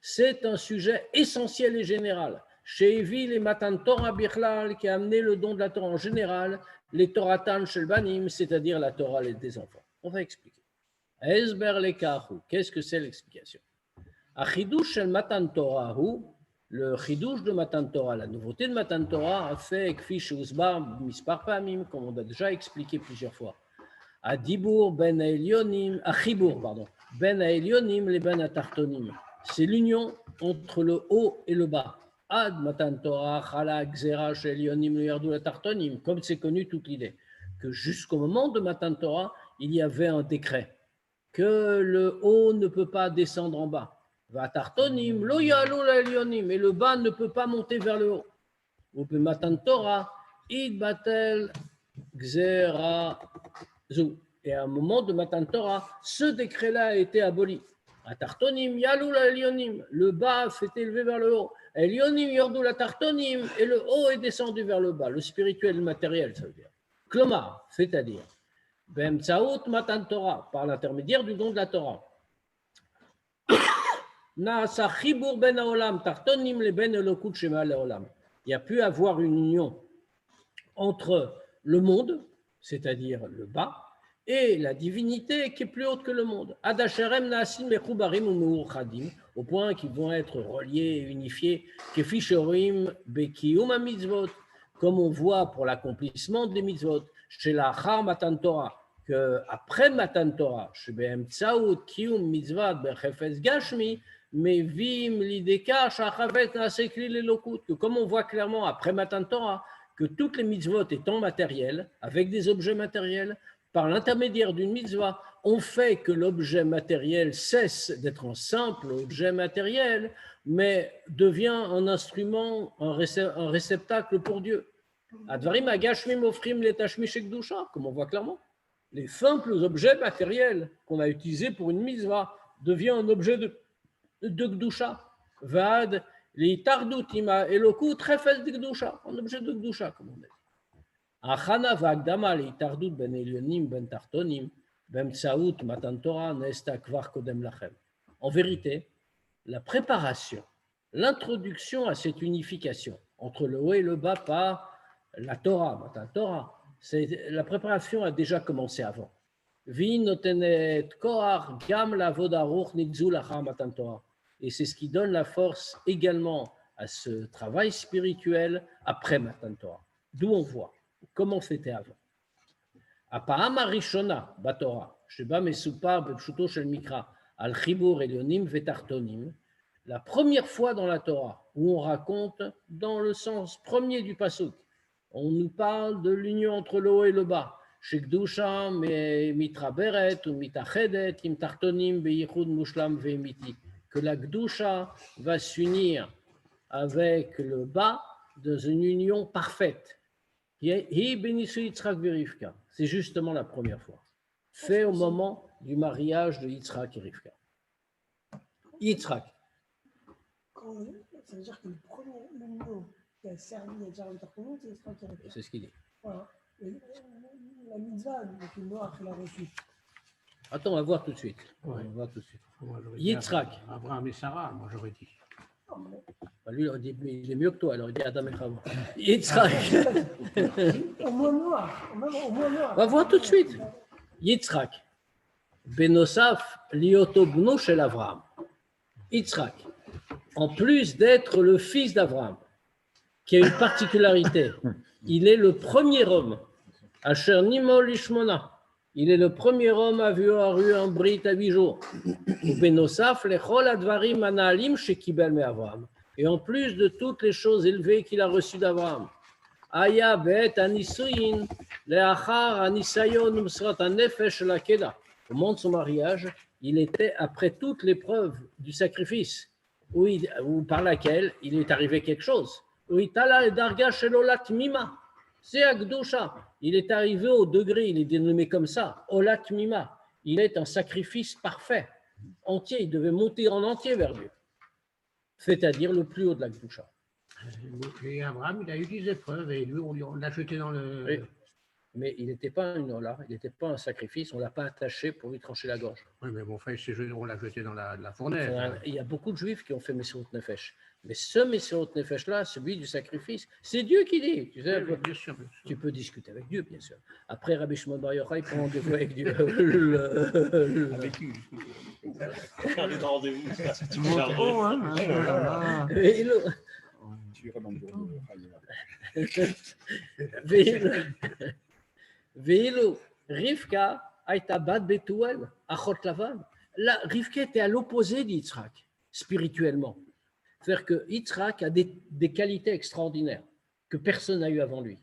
S2: C'est un sujet essentiel et général. Chez Evil et Matan Torah Bichlal, qui a amené le don de la Torah en général, les Toratan Shel Banim, c'est-à-dire la Torah des enfants. On va expliquer. Esber lekahu, qu'est-ce que c'est l'explication? Achidouche Shel Matan Torah, le chidouche de Matan Torah, la nouveauté de Matan Torah, a fait Kfish Usbar Mispar Pamim, comme on a déjà expliqué plusieurs fois. Adibur ben Elionim, Achibur, pardon, ben Elionim les ben Atartonim. C'est l'union entre le haut et le bas. Ad Matan Torah, Chala, Xera, Elionim, le Yardou, la Tartonim, comme c'est connu toute l'idée, que jusqu'au moment de Matan Torah, il y avait un décret, que le haut ne peut pas descendre en bas. Va Tartonim, lo Yalou, la Elionim, et le bas ne peut pas monter vers le haut. Ou Matan Torah, Id Batel, Xera, Zou. Et à un moment de Matan Torah, ce décret-là a été aboli. À Tartonim, Yalou, la Elionim, le bas s'est élevé vers le haut. Elionim yordou la tartonim, et le haut est descendu vers le bas, le spirituel et le matériel, ça veut dire. Klomar, c'est-à-dire, Bemtsaout Matan Torah, par l'intermédiaire du don de la Torah. Naasa chibur ben haolam, tartonim le ben elokut shema leolam. Il y a pu avoir une union entre le monde, c'est-à-dire le bas, et la divinité qui est plus haute que le monde. Adasherem naasim mechubarim ou meuchadim, au point qu'ils vont être reliés et unifiés, kefishorim bekiyum mitzvot, comme on voit pour l'accomplissement des mitzvot, chez la Char Matan Torah, qu'après Matan Torah, chez Be'emtsaout kiyum mitzvot bechefetz gashmi, mevim lideka shachafet nasekli lelokut, que comme on voit clairement après Matan Torah, que toutes les mitzvot étant matérielles, avec des objets matériels, par l'intermédiaire d'une mitzvah, on fait que l'objet matériel cesse d'être un simple objet matériel, mais devient un instrument, un réceptacle pour Dieu. Advarim agashmim ofrim letashmi shekdusha, comme on voit clairement. Les simples objets matériels qu'on a utilisés pour une mitzvah deviennent un objet de Gdusha. Vad, li tardutima eloku trefes de Gdusha, un objet de Gdusha, comme on dit. Achana va'agdama leitardut ben elionim ben tartonim b'emtsaout matan Torah nesta kvar kodem lachem. En vérité, la préparation, l'introduction à cette unification entre le haut et le bas par la Torah, matan Torah, la préparation a déjà commencé avant. Vi notenet koach gam lavod aruch nitzu lachar matan Torah. Et c'est ce qui donne la force également à ce travail spirituel après matan Torah. D'où on voit comment c'était avant. Apaham arishona batorah, sheba mesupar bepshuto shel mikra, al chibur elionim vetartonim, la première fois dans la Torah où on raconte dans le sens premier du pasuk, on nous parle de l'union entre le haut et le bas, shekdusha mitraberet ou mitachedet im tartonim beyichud mushlam ve'emiti, que la gdusha va s'unir avec le bas dans une union parfaite. C'est justement la première fois, fait au moment du mariage de Yitzhak et Rivka. Yitzhak.
S4: Ça veut dire que le premier l'union qui a servi à Jared Tartonon, c'est Yitzhak et Rivka.
S2: C'est ce qu'il dit.
S4: Voilà. Et la mitzvah, donc une Noach, elle a reçu.
S2: Attends, on va voir tout de suite.
S6: Ouais.
S2: On va voir tout de suite.
S6: Moi, j'aurais dit
S2: Yitzhak.
S6: Abraham et Sarah, moi j'aurais dit.
S2: Lui, il est mieux que toi, alors il dit Adam et Chava. Yitzhak.
S4: Au moins noir. Au moins noir.
S2: On va voir tout de suite. Yitzhak. Benosaf, lioto bno shel Avraham. Yitzhak, en plus d'être le fils d'Abraham, qui a une particularité, il est le premier homme, Asher Nimol Ishmona, il est le premier homme à avoir eu un brit à 8 jours. Benosaf, lechol advarim anaalim shekibel me Avraham. Et en plus de toutes les choses élevées qu'il a reçues d'Abraham, Aya bet anisuin leachar anisayon umsrat anefesh la keda. Au moment de son mariage, il était après toute l'épreuve du sacrifice, ou par laquelle il est arrivé quelque chose. Il est arrivé au degré, il est dénommé comme ça, Olat Mima. Il est un sacrifice parfait, entier. Il devait monter en entier vers Dieu, c'est-à-dire le plus haut de la Gdusha.
S6: Et Abraham, il a eu des épreuves et lui, on l'a jeté dans le.
S2: Oui. Mais il n'était pas une ola, il n'était pas un sacrifice, on ne l'a pas attaché pour lui trancher la gorge.
S6: Oui, mais bon, frère, on l'a jeté dans la fournaise.
S2: Il y a beaucoup de juifs qui ont fait Messirut Nefesh. Mais ce Messirut Nefesh-là, celui du sacrifice, c'est Dieu qui dit. Tu sais,
S6: Oui, bien sûr.
S2: tu peux discuter avec Dieu, bien sûr. Après, Rabbi Shimon Bar Yochai prend rendez-vous avec Dieu.
S1: Avec lui. Faire des rendez-vous.
S7: Tu montes haut, hein.
S1: Tu es vraiment
S2: Veilo, Rivka aïta bat Betuel, achot Lavan. Là, Rivka était à l'opposé d'Yitzhak, spirituellement. C'est-à-dire que Yitzhak a des qualités extraordinaires que personne n'a eu avant lui.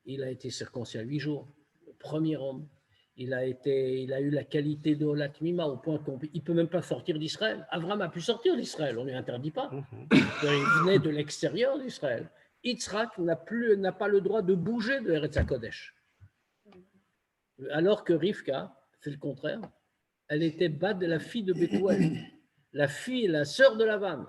S2: Il a été circoncis à 8 jours, le premier homme. Il a eu la qualité de Olat Mima au point qu'il ne peut même pas sortir d'Israël. Abraham a pu sortir d'Israël, on ne lui interdit pas. Il venait de l'extérieur d'Israël. Yitzhak n'a pas le droit de bouger de Eretz HaKodesh. Alors que Rivka, c'est le contraire, elle était Bad, la fille de Bethuel, la sœur de Lavan,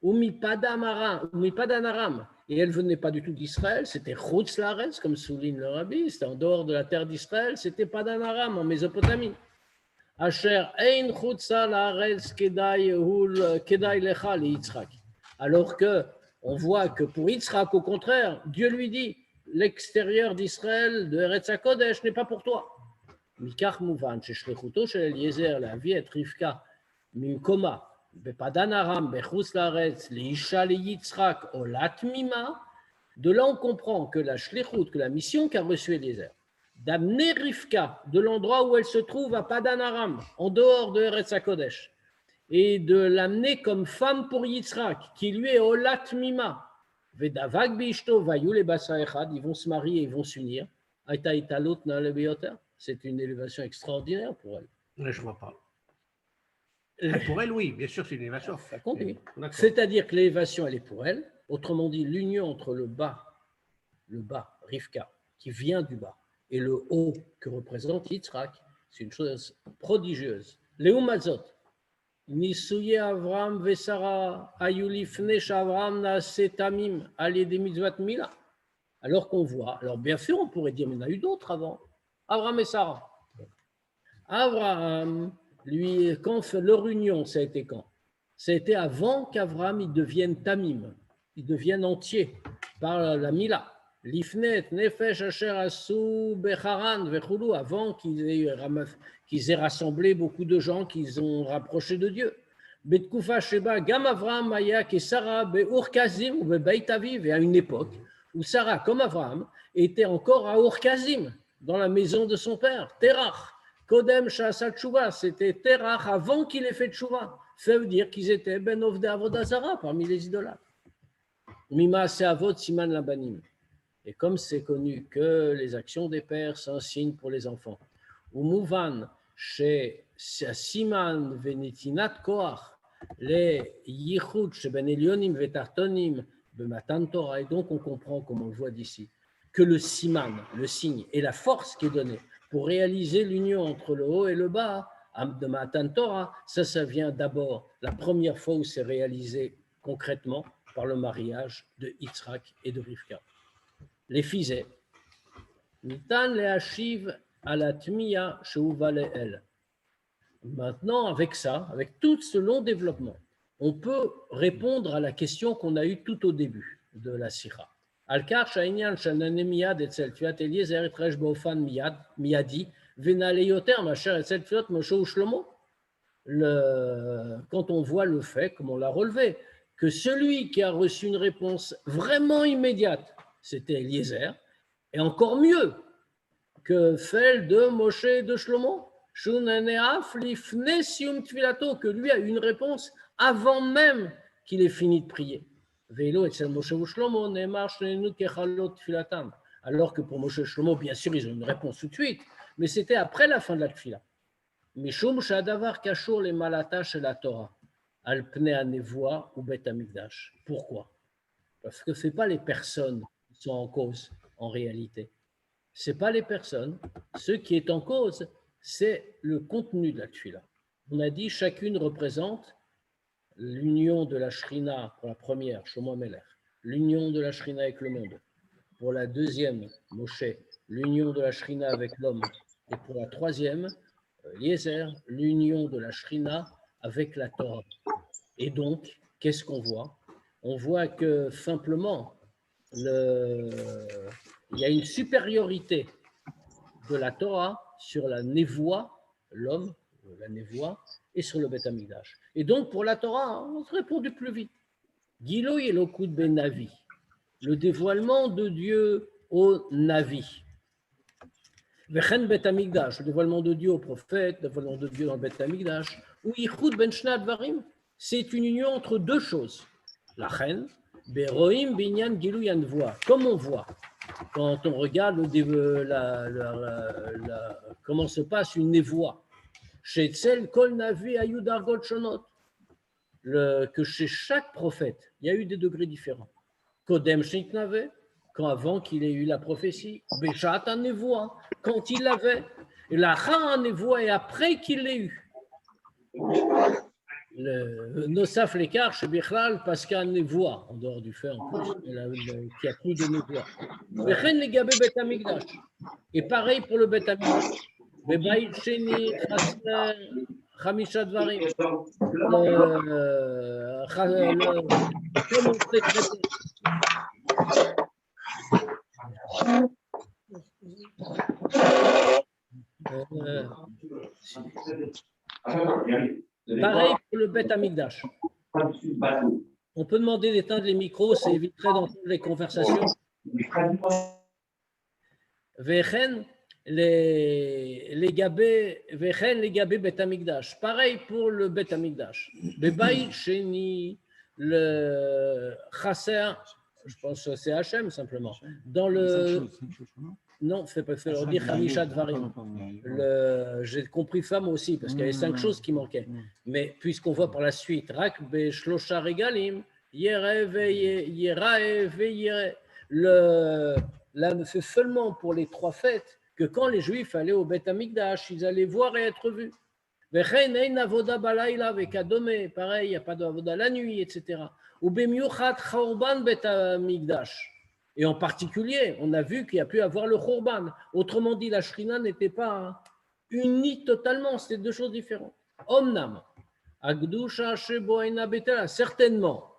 S2: Umi Padan Aram, et elle venait pas du tout d'Israël, c'était Chutz Laaretz, comme souligne le rabbi, c'était en dehors de la terre d'Israël, c'était Padan Aram, en Mésopotamie. Asher ein Chutz Laaretz kedai lecha le Yitzhak. Alors que on voit que pour Yitzhak, au contraire, Dieu lui dit, l'extérieur d'Israël, de Eretz HaKodesh, n'est pas pour toi. Mikach mouvan, sheshlechuto shel Eliezer להביא את רבקה ממקומה בפדן ארם בחוץ לארץ לאישה ליצחק עולה תמימה. De là, on comprend que la shlichut, que la mission qu'a reçue Eliezer, d'amener Rivka de l'endroit où elle se trouve à Padan Aram, en dehors de Eretz HaKodesh, et de l'amener comme femme pour Yitzhak, qui lui est Olat Mima. Vedavak bishto vayu le basa echad, ils vont se marier, ils vont s'unir. Aïta italot na le beyoter. C'est une élévation extraordinaire pour elle.
S6: Mais je ne vois pas. Pour elle, oui, bien sûr, c'est une élévation.
S2: Ça conduit. C'est-à-dire que l'élévation, elle est pour elle. Autrement dit, l'union entre le bas, Rivka, qui vient du bas, et le haut que représente Yitzhak, c'est une chose prodigieuse. Léumazot. Nisuye Avram Vesara Ayulifnesh Avram Nasetamim Ali de Mitzvat Mila. Alors qu'on voit, alors bien sûr, on pourrait dire, mais il y en a eu d'autres avant. Avram et Sarah. Abraham, lui, quand leur union, ça a été quand? Ça a été avant qu'Avram il devienne Tamim, il devienne entier par la Mila. Lifnet, Nefesh, Asher, Asu, Becharan, Vechulu, avant qu'ils aient rassemblé beaucoup de gens qu'ils ont rapprochés de Dieu. Betkoufa Sheba, Gam Avram, Mayak et Sarah, Be'ur Kazim, ou Be'beit Aviv, et à une époque où Sarah, comme Avram, était encore à Ur Kazim, dans la maison de son père, Terach. Kodem Sha'asat Tshuva, c'était Terach avant qu'il ait fait Tshuva. Ça veut dire qu'ils étaient Ben Ovde Avodazara, parmi les idolâtres. Mima Se'avot Siman Labanim. Et comme c'est connu que les actions des pères sont un signe pour les enfants. Ou Mouvan, chez Siman Venetinat Koach, les Yichud, chez Ben Elionim Vetartonim, Bematan Torah. Et donc on comprend, comme on le voit d'ici, que le Siman, le signe, et la force qui est donnée pour réaliser l'union entre le haut et le bas de Matan Torah, ça vient d'abord, la première fois où c'est réalisé concrètement par le mariage de Yitzhak et de Rivka. Les fisets. Nitan le hashiv à la tmiya sheuva le'el. Maintenant, avec ça, avec tout ce long développement, on peut répondre à la question qu'on a eue tout au début de la Sira. Al-Kar Shainyan Shanane Miyad Etzel Tfilat Eliezer Etresh Baofan Miyadi Venale Yoter Macher Etzel Tfilat Moshe Ushlomo. Quand on voit le fait, comme on l'a relevé, que celui qui a reçu une réponse vraiment immédiate, c'était Eliezer, et encore mieux que celle de Moshe et de Shlomo, que lui a eu une réponse avant même qu'il ait fini de prier. Alors que pour Moshe et Shlomo, bien sûr, ils ont une réponse tout de suite, mais c'était après la fin de la tfila. Mishum shadavar kashur le malata shel la Torah al pnei hanevoa ou bet hamikdash. Pourquoi? Parce que ce n'est pas les personnes qui sont en cause en réalité. Ce n'est pas les personnes. Ce qui est en cause, c'est le contenu de la tfila. On a dit chacune représente l'union de la Shrina pour la première, Shlomo Melech, l'union de la Shrina avec le monde. Pour la deuxième, Moshe, l'union de la Shrina avec l'homme. Et pour la troisième, Eliezer, l'union de la Shrina avec la Torah. Et donc, qu'est-ce qu'on voit? On voit que simplement, il y a une supériorité de la Torah sur la névoie, l'homme, la névoie, et sur le Beth Amikdash. Et donc, pour la Torah, on se répond du plus vite. Gilo Yelokut ben Navi, le dévoilement de Dieu au Navi. Vechen Bet Amikdash, le dévoilement de Dieu au prophète, le dévoilement de Dieu dans le Bet Amikdash, ou Yichud Ben Shna Dvarim, c'est une union entre deux choses. La Chen, Beroim Binyan Gilou Yanvoa, comme on voit quand on regarde comment se passe une névoie. Chez Tzel Kol Navi Ayudar God Shonot, que chez chaque prophète, il y a eu des degrés différents. Kodem Shitnave, quand avant qu'il ait eu la prophétie, Beshat Nevoa, quand il l'avait, et la Cha Nevoa, et après qu'il l'ait eu. Le Nosaf l'écart chez Bichlal, parce qu'il y a Nevoa, en dehors du fait en plus, qu'il n'y a plus de Nevoa. Vechen Legabé Bet Amikdash, et pareil pour le Bet Amikdash. Bebaït Sheni, Chamisha Dvarim, comme on sait traiter. Pareil pour le Bet Amikdash. On peut demander d'éteindre les micros, ça éviterait d'entendre les conversations. Vechen les gabé Bet Amikdash. Pareil pour le Bet Amikdash. Bebaït Sheni, le Chasser, je pense que c'est Hachem simplement. Dans le. Non, c'est pas fait. On dit Chamisha Dvarim. J'ai compris ça moi aussi, parce qu'il y avait 5 choses qui manquaient. Mais puisqu'on voit par la suite, Rak be Shlosha Regalim, Yere ve Yerae ve Yere. Là, c'est seulement pour les 3 fêtes que quand les Juifs allaient au Beth Amikdash, ils allaient voir et être vus. Vechen ein avoda balayla vekadome, pareil, il n'y a pas d'avoda la nuit, etc. Ou bemiuchat chorban Beth Amikdash. Et en particulier, on a vu qu'il y a pu avoir le Khorban. Autrement dit, la Shrina n'était pas unie totalement, c'était 2 choses différentes. Omnam, Agdusha Shebo Eina Betela, certainement,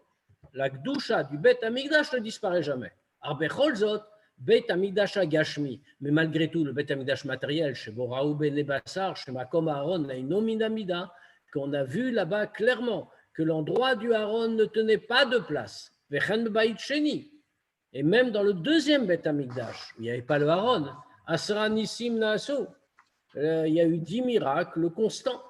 S2: la Gdusha du Bet Amikdash ne disparaît jamais. Arbecholzot, Bet Amikdash Agashmi, mais malgré tout, le Bet Amikdash matériel, chez Boraou Ben Nebassar, chez Makom Aaron, Nainominamida, qu'on a vu là-bas clairement que l'endroit du Aaron ne tenait pas de place. Vechen Bait Sheni. Et même dans le deuxième Beth Amikdash, il n'y avait pas le Aaron, Asra Nissim Naaso, il y a eu 10 miracles constants.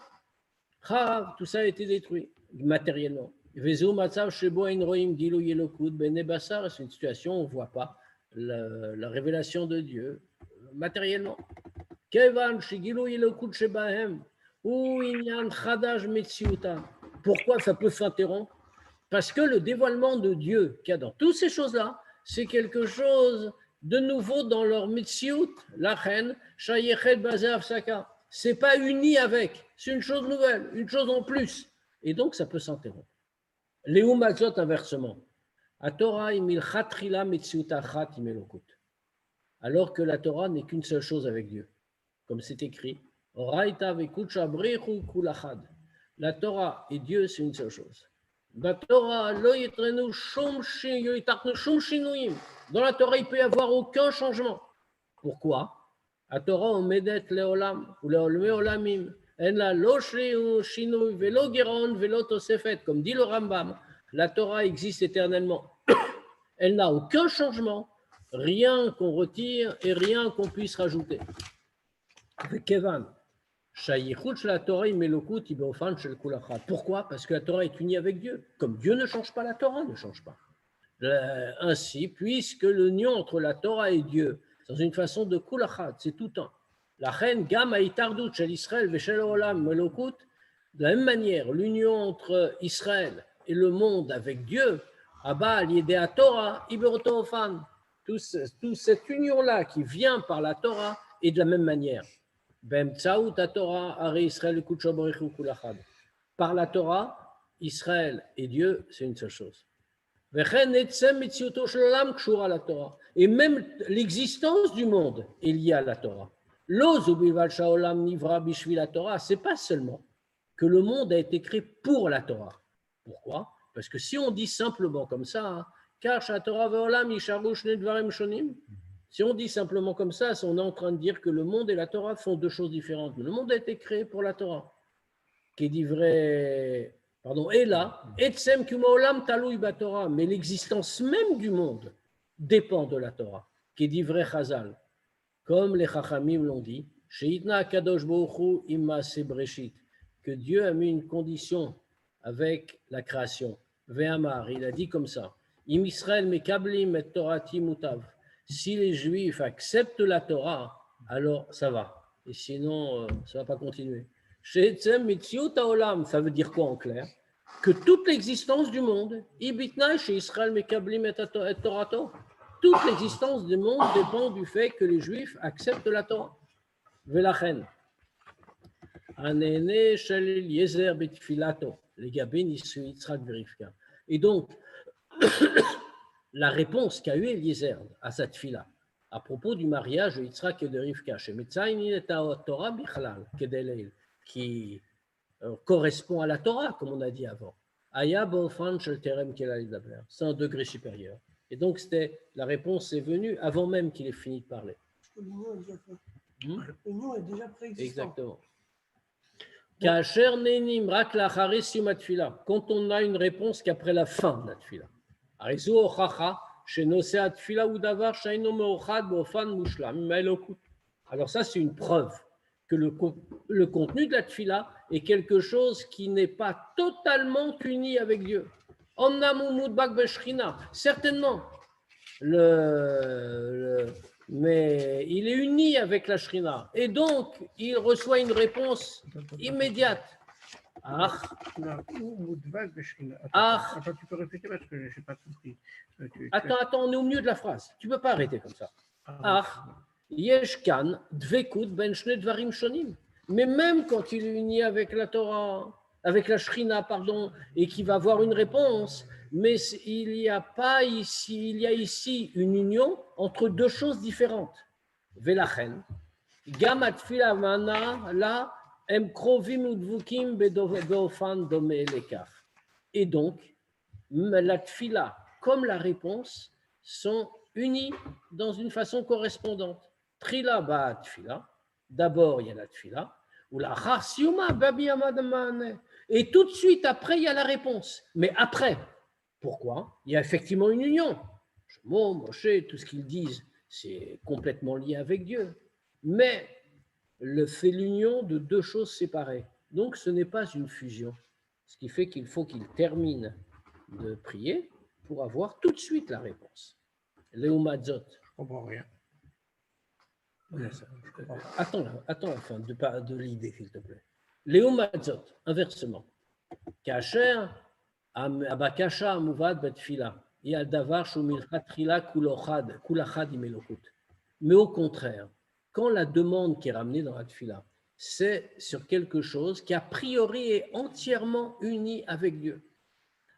S2: Tout ça a été détruit matériellement. Vezo Matzav Shebo Ein Roim Gilo Yelokut Bene Bassar, c'est une situation où on ne voit pas la révélation de Dieu matériellement. Kevan Shigilo Yelokut Shebahem, ou Inyan Chadash Metsiuta. Pourquoi ça peut s'interrompre? Parce que le dévoilement de Dieu qu'il y a dans toutes ces choses-là, c'est quelque chose de nouveau dans leur mitziout, la reine, shayechet bazav saka. C'est pas uni avec, c'est une chose nouvelle, une chose en plus. Et donc ça peut s'interrompre. Léou Matzot inversement. A Torah imil chatrila mitziout achat imelokut. Alors que la Torah n'est qu'une seule chose avec Dieu. Comme c'est écrit, Oraita vekut shabrichu kulachad. La Torah et Dieu, c'est une seule chose. Dans la Torah, il peut y avoir aucun changement. Pourquoi? La Torah omedet leolam ou leolme olamim. En la lo shinui velo geron velo tosefet. Comme dit le Rambam, la Torah existe éternellement. Elle n'a aucun changement, rien qu'on retire et rien qu'on puisse rajouter. Kevan. Pourquoi? Parce que la Torah est unie avec Dieu. Comme Dieu ne change pas, la Torah ne change pas. Ainsi, puisque l'union entre la Torah et Dieu, dans une façon de kulachat, c'est tout un. La reine Gam Aitardut shel Israël veshel olam melokut, de la même manière, l'union entre Israël et le monde avec Dieu, Abba l'idée Torah, Iberotofan, toute cette union-là qui vient par la Torah est de la même manière. Par la Torah, Israël et Dieu, c'est une seule chose. Et même l'existence du monde est liée à la Torah. C'est pas seulement que le monde a été créé pour la Torah. Pourquoi? Parce que si on dit simplement comme ça, si on dit simplement comme ça, on est en train de dire que le monde et la Torah font deux choses différentes. Le monde a été créé pour la Torah. Qui dit vrai, pardon, et là, mais l'existence même du monde dépend de la Torah. Qui dit vrai Chazal, comme les Chachamim l'ont dit, que Dieu a mis une condition avec la création. Ve'amar, il a dit comme ça, Im Israël mekablim et torati mutav. Si les Juifs acceptent la Torah, alors ça va. Et sinon, ça ne va pas continuer. Ça veut dire quoi en clair? Que toute l'existence du monde, toute l'existence du monde dépend du fait que les Juifs acceptent la Torah. Velachen. Et donc, la réponse qu'a eu Eliezer à cette fille-là, à propos du mariage de Yitzhak et de Rivka, qui correspond à la Torah, comme on a dit avant, c'est un degré supérieur. Et donc, la réponse est venue avant même qu'il ait fini de parler.
S4: L'union est déjà préexistante.
S2: Exactement. Quand on a une réponse qu'après la fin de la tfila. Alors ça, c'est une preuve que le contenu de la tfila est quelque chose qui n'est pas totalement uni avec Dieu. Certainement, mais il est uni avec la Shrina. Et donc, il reçoit une réponse immédiate.
S6: Attends, tu peux répéter parce que je n'ai pas compris.
S2: Attends, on est au milieu de la phrase. Tu ne peux pas arrêter comme ça. Yeshkan dvekut ben shne dvarim shonim. Mais même quand il est uni avec la Torah, avec la Shrina, pardon, et qu'il va avoir une réponse, mais il y a ici une union entre deux choses différentes. Velachen, gam atfila mana la em krovim udvukim beofan dome lekach. Et donc, la tfila comme la réponse sont unis dans une façon correspondante. Trila ba tfila, d'abord il y a la tfila, ou la charsiuma babi amadamane. Et tout de suite après il y a la réponse. Mais après, pourquoi? Il y a effectivement une union. Shemo, Moshe, tout ce qu'ils disent, c'est complètement lié avec Dieu. Mais fait l'union de deux choses séparées. Donc ce n'est pas une fusion. Ce qui fait qu'il faut qu'il termine de prier pour avoir tout de suite la réponse. Léoumadzot.
S6: Je ne comprends rien.
S2: Attends la fin de l'idée, s'il te plaît. Léoumadzot, inversement. Kacher, Abakasha, Amuvad, Betfila. Et Al-Davar, Shumilchatrila, Kulachad, Imelokut. Mais au contraire, quand la demande qui est ramenée dans la tfila, c'est sur quelque chose qui a priori est entièrement uni avec Dieu.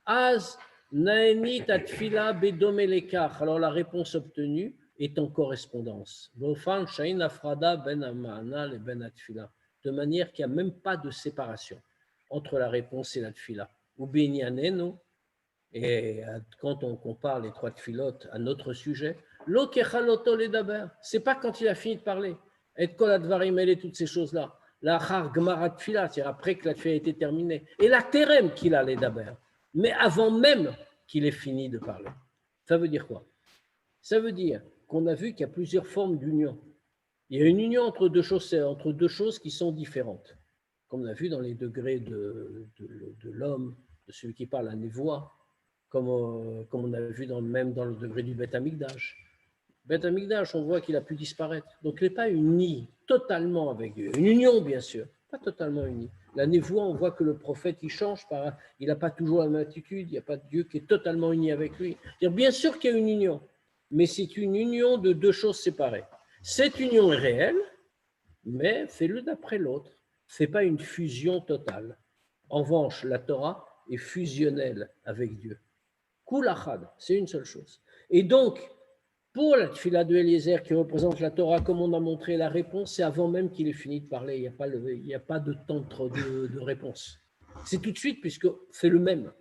S2: Az naenit atfila bedomelekach. Alors la réponse obtenue est en correspondance. Bofan shain afrada ben amana le ben atfila. De manière qu'il n'y a même pas de séparation entre la réponse et la tfila. Ou binyanenu Et quand on compare les trois tfilotes à notre sujet, lo kechaloto ledaber, c'est pas quand il a fini de parler. Et kol advarim et toutes ces choses-là. La char gmarat tfila, c'est après que la tfila a été terminée. Et la terem qu'il a ledaber, mais avant même qu'il ait fini de parler. Ça veut dire quoi? Ça veut dire qu'on a vu qu'il y a plusieurs formes d'union. Il y a une union entre deux choses qui sont différentes. Comme on a vu dans les degrés de l'homme, de celui qui parle à névoie, comme on a vu même dans le degré du Beth Amikdash. Beth Amikdash, on voit qu'il a pu disparaître. Donc, il n'est pas uni totalement avec Dieu. Une union, bien sûr, pas totalement uni. La névoie, on voit que le prophète, il change, il n'a pas toujours la même attitude, il n'y a pas de Dieu qui est totalement uni avec lui. Bien sûr qu'il y a une union, mais c'est une union de deux choses séparées. Cette union est réelle, mais fais-le d'après l'autre. Ce n'est pas une fusion totale. En revanche, la Torah est fusionnelle avec Dieu. Kul achad, c'est une seule chose. Et donc, pour la tfila de Eliezer qui représente la Torah, comme on a montré, la réponse, c'est avant même qu'il ait fini de parler. Il n'y a pas de temps de réponse. C'est tout de suite, puisque c'est le même.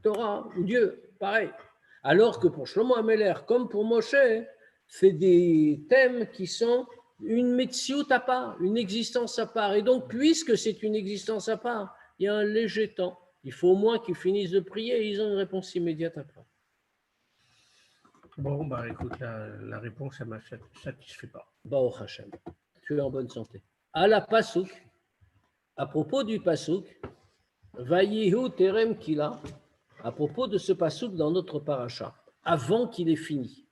S2: Torah ou Dieu, pareil. Alors que pour Shlomo Ameler, comme pour Moshe, c'est des thèmes qui sont une metsiout à part, une existence à part. Et donc, puisque c'est une existence à part, il y a un léger temps. Il faut au moins qu'ils finissent de prier et ils ont une réponse immédiate après.
S6: Bon, bah écoute, la réponse, ça ne me satisfait pas.
S2: Baruch Hashem, tu es en bonne santé. À la Pasuk, à propos du Pasuk, Vayihu Terem Kila, à propos de ce Pasuk dans notre paracha, avant qu'il ait fini.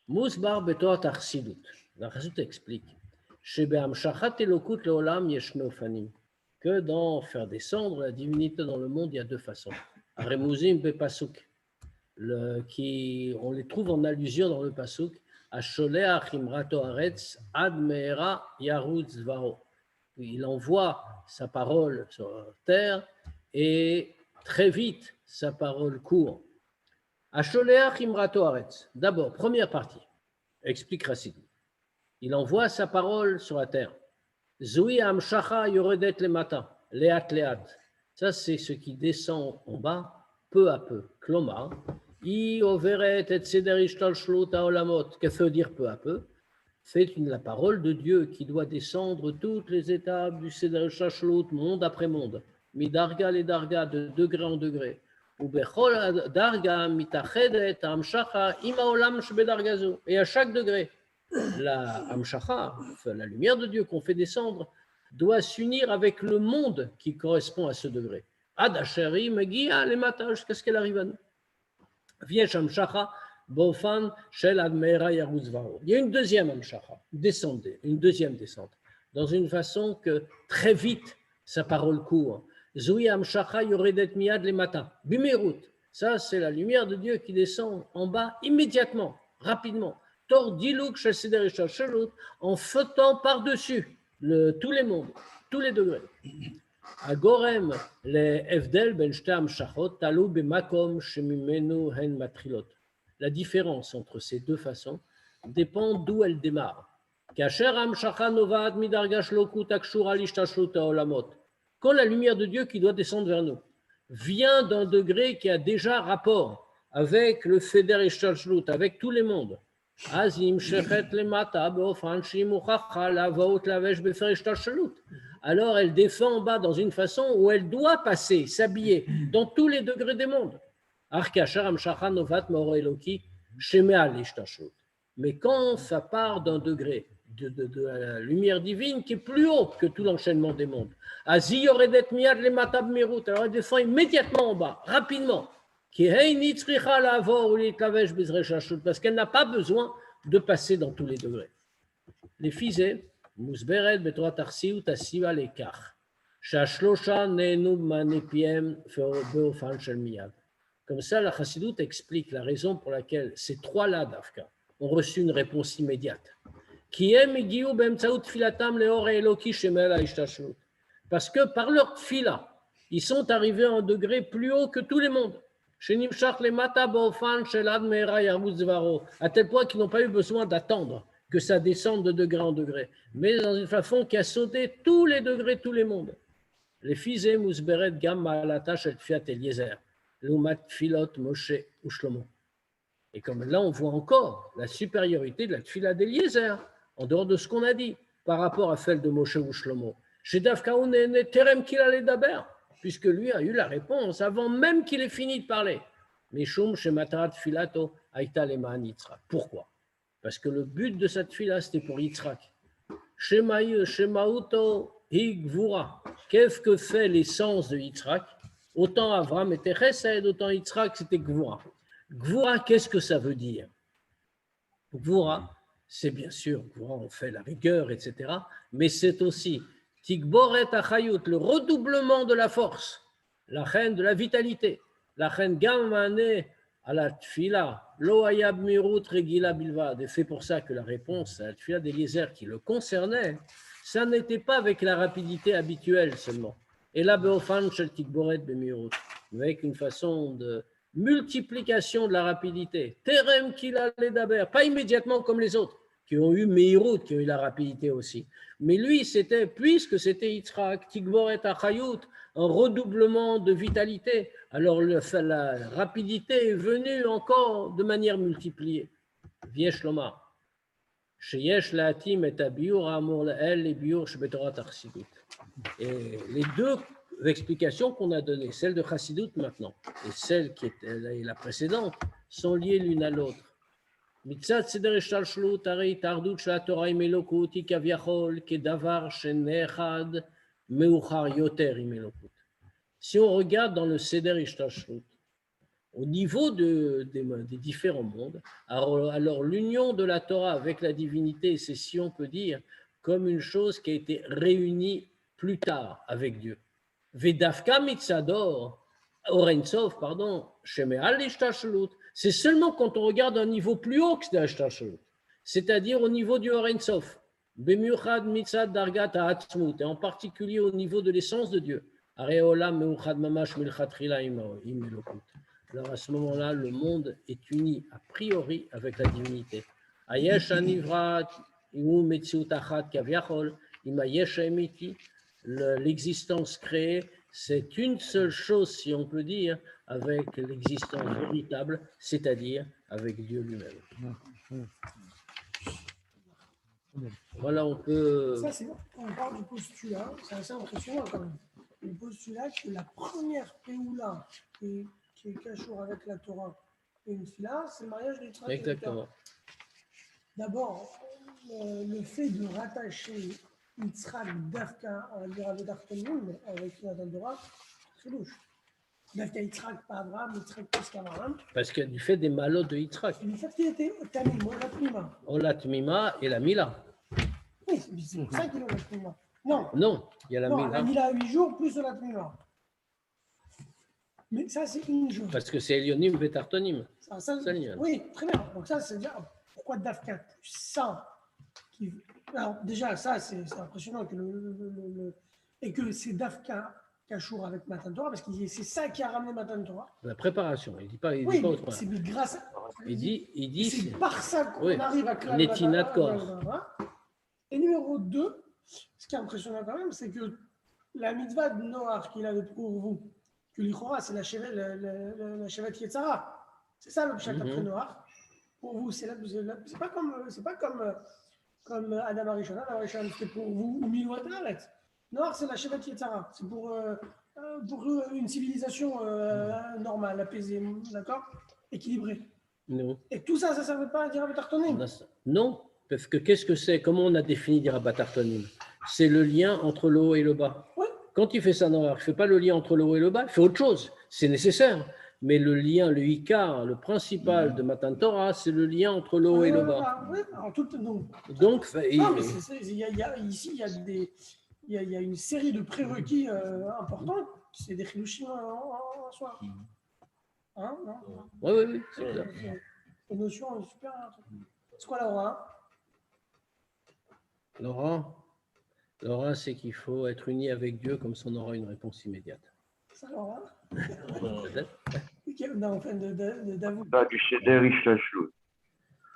S2: Musbar Betoat Arsidut, la Chassidut explique, Shebe'amshachat Elokut Leolam Yeshno Fanim, que dans faire descendre la divinité dans le monde, il y a deux façons. Aremuzim Bepasuk, on les trouve en allusion dans le pasuk à Sholeach Imrato Haaretz Ad Meera Yarutz Zvaro. Il envoie sa parole sur la terre et très vite sa parole court. À Sholeach Imrato Haaretz. D'abord, première partie, explique Rassid. Il envoie sa parole sur la terre. Zui Amshacha Yoredet Lemata, Leat Leat. Ça, c'est ce qui descend en bas peu à peu. Kloma. Qu'est-ce que veut dire peu à peu? C'est la parole de Dieu qui doit descendre toutes les étapes du Seder Shashlut, monde après monde, midarga les darga, de degré en degré. Et à chaque degré, la Amshacha, la lumière de Dieu qu'on fait descendre, doit s'unir avec le monde qui correspond à ce degré. Adasheri Megia les matins jusqu'à ce qu'elle arrive à nous. Il y a une deuxième Amshacha, une deuxième descente, dans une façon que très vite sa parole court. Zoui Amshacha Yoredet Miad les matins. Bimerut, ça c'est la lumière de Dieu qui descend en bas immédiatement, rapidement. Tor Diluk Shel Seder Shalut, en feutant par-dessus tous les mondes, tous les degrés. Agorem le Evdel ben Shtam Shachot Talou Bemakom Shemimenu Hen Matrilot. La différence entre ces deux façons dépend d'où elle démarre. Kasher Amshacha Novat Midargash Lokut Akshur Alishtashlut Olamot. Quand la lumière de Dieu qui doit descendre vers nous vient d'un degré qui a déjà rapport avec le Seder Ishtashlut, avec tous les mondes. Azim Shechet Lemata Beofan Shimuchacha Lavaot Lavesh Befer Ishtashlut. Alors elle défend en bas dans une façon où elle doit passer, s'habiller dans tous les degrés des mondes. Mais quand ça part d'un degré de la lumière divine qui est plus haut que tout l'enchaînement des mondes, alors elle descend immédiatement en bas, rapidement, parce qu'elle n'a pas besoin de passer dans tous les degrés. Les fisées, Musberet Betoat Arsiut Asiva Lekach. Shashlosha Nenu Manepiem Beofan Shel Miyad. Comme ça, la Chassidut explique la raison pour laquelle ces trois-là d'Afka ont reçu une réponse immédiate. Parce que par leur tfila, ils sont arrivés à un degré plus haut que tous les mondes. À tel point qu'ils n'ont pas eu besoin d'attendre que ça descende de degré en degré, mais dans une façon qui a sauté tous les degrés, tous les mondes. Les fils Musberet Gam Ma'alata Shel Tfiat Eliezer. l'umat tfilot Moshe ou Shlomo. Et comme là, on voit encore la supériorité de la tfila d'Eliezer, en dehors de ce qu'on a dit, par rapport à celle de Moshe ou Shlomo. Chez Dafkaoun et Terem qu'il allait d'Aber, puisque lui a eu la réponse avant même qu'il ait fini de parler. Meshum chez Matarat Filato Aïta Leman Yitzhak. Pourquoi? Parce que le but de cette tfila, c'était pour Yitzhak. Shemauto Higvura. Qu'est-ce que fait l'essence de Yitzhak? Autant Avram était Chesed, autant Yitzhak c'était Gvura. Gvura, qu'est-ce que ça veut dire? Gvura, c'est bien sûr, Gvura, on fait la rigueur, etc. Mais c'est aussi Tikboret Achayut, le redoublement de la force, la reine de la vitalité, la reine Gamane à la Tfila, Lo Hayab Mirut Regila Bilvad. Et c'est pour ça que la réponse à la Tfila d'Eliezer qui le concernait, ça n'était pas avec la rapidité habituelle seulement. Et là, Beofan Shel Tikboret Bemirut, avec une façon de multiplication de la rapidité. Terem Kilale Daber, pas immédiatement comme les autres, qui ont eu Meirut, qui ont eu la rapidité aussi. Mais lui, c'était, puisque c'était Yitzhak, Tikboret Achayut, un redoublement de vitalité, alors la rapidité est venue encore de manière multipliée. Viesh Lomar. Sheyesh Laatim et Abiur Amor Lael et Biur Shebetorat Chassidut. Et les deux explications qu'on a données, celle de Chassidut maintenant et celle qui était la précédente, sont liées l'une à l'autre. Mitzat Seder Ishtalshlut Arei Tardut Shel Torah Im Elokut Kavyachol Kedavar Shenechad Meuchar Yoter Im Elokut. Si on regarde dans le Seder Ishtalshlut, au niveau des différents mondes, alors l'union de la Torah avec la divinité, c'est, si on peut dire, comme une chose qui a été réunie plus tard avec Dieu. Vedafka mitzador, Orensov, pardon, sheme'al l'ishtashlut. C'est seulement quand on regarde un niveau plus haut que l'ishtashlut, c'est-à-dire au niveau du Orensov, bemiuchad mitzad dargat ha'atzmut, et en particulier au niveau de l'essence de Dieu. Areolam meuchad mamash milchatchila im elokut. Alors à ce moment-là, le monde est uni a priori avec la divinité. Ayesh anivrat imu metziut achat kavyachol imayesh emiti. L'existence créée, c'est une seule chose, si on peut dire, avec l'existence véritable, c'est-à-dire avec Dieu lui-même. Voilà, on peut...
S4: Ça, c'est, on parle du postulat, c'est assez impressionnant quand même. Le postulat que la première Péoula qui est cachour avec la Torah et une fila, c'est le mariage de Yitzhak.
S2: Exactement.
S4: D'abord, le fait de rattacher Yitzhak Dafka à Dartonim avec la Torah, c'est louche. Dafka Yitzhak, pas Abraham, Yitzhak plus qu'Abraham.
S2: Parce que du fait des malheurs de Yitzhak.
S4: Du fait qu'il était Tamim, Olatmima.
S2: Olatmima et la Mila.
S4: Oui, c'est pour ça qu'il est Olatmima. Non.
S2: Non, il y a la Mila.
S4: La Mila à 8 jours plus Olatmima. Mais ça, c'est une jour.
S2: Parce que c'est Elionim Vetartonim.
S4: Oui, très bien. Donc ça, c'est dire pourquoi Dafka plus ça. Alors déjà, ça, c'est impressionnant que et que c'est Dafka Kachour avec Matan Torah, parce que c'est ça qui a ramené Matan Torah.
S2: La préparation, il ne dit pas,
S4: oui,
S2: pas autrement.
S4: C'est grâce à...
S2: Il dit
S4: c'est par ça qu'on arrive à créer
S2: Netinat Kor.
S4: Et numéro 2, ce qui est impressionnant quand même, c'est que la mitzvah de Noach qu'il avait pour vous, que l'Ichora, c'est la Shevet Yetzara. C'est ça le pshat après Noach. Pour vous, c'est pas comme Adam Arishon. Adam Arishon, c'était pour vous, ou Milou Ataret. Noach, c'est la Shevet Yetzara. C'est pour une civilisation normale, apaisée, d'accord, équilibrée.
S2: Non.
S4: Et tout ça, ça ne servait pas à dire Tartonim.
S2: Non, parce que qu'est-ce que c'est? Comment on a défini dire Tartonim? C'est le lien entre le haut et le bas.
S4: Oui.
S2: Quand il fait ça, non, il ne fait pas le lien entre le haut et le bas, il fait autre chose. C'est nécessaire. Mais le lien, le Icar, le principal de Matan Torah, c'est le lien entre le haut et le bas.
S4: Oui, alors
S2: donc
S4: ici, il y a une série de prérequis importants. C'est des chilouchim en soi. Hein, non?
S2: Oui, c'est clair.
S4: Une notion super. C'est quoi Laura?
S2: Laura, c'est qu'il faut être uni avec Dieu, comme ça on aura une réponse immédiate.
S4: Ça, Laura? Non, enfin, d'avouer.
S5: Du Seder Ishtashlut.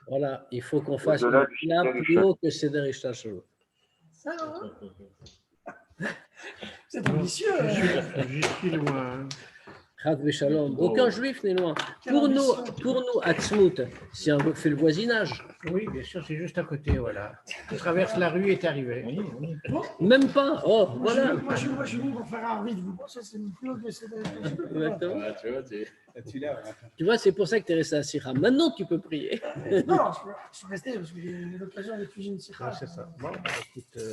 S2: Voilà, il faut qu'on fasse là plus haut que Seder Ishtashlut.
S4: Ça, Laura? C'est ambitieux.
S6: Jusqu'il loin.
S2: Chas v'shalom. Aucun juif n'est loin. Pour nous, Atzmut, si on fait le voisinage.
S6: Oui, bien sûr, c'est juste à côté, voilà. Tu traverses la rue et t'es arrivé.
S2: Même pas. Oh,
S4: Moi,
S2: voilà.
S4: moi, je suis venu pour faire un ride. Vous pensez que c'est plus haut que c'est.
S2: Exactement.
S1: Ah, tu vois, tu l'as.
S2: Tu vois, c'est pour ça que tu es resté à Sira. Maintenant, tu peux prier.
S4: Non, je suis resté parce que j'ai eu l'occasion d'étudier une sikha.
S6: C'est ça. Bon, écoute,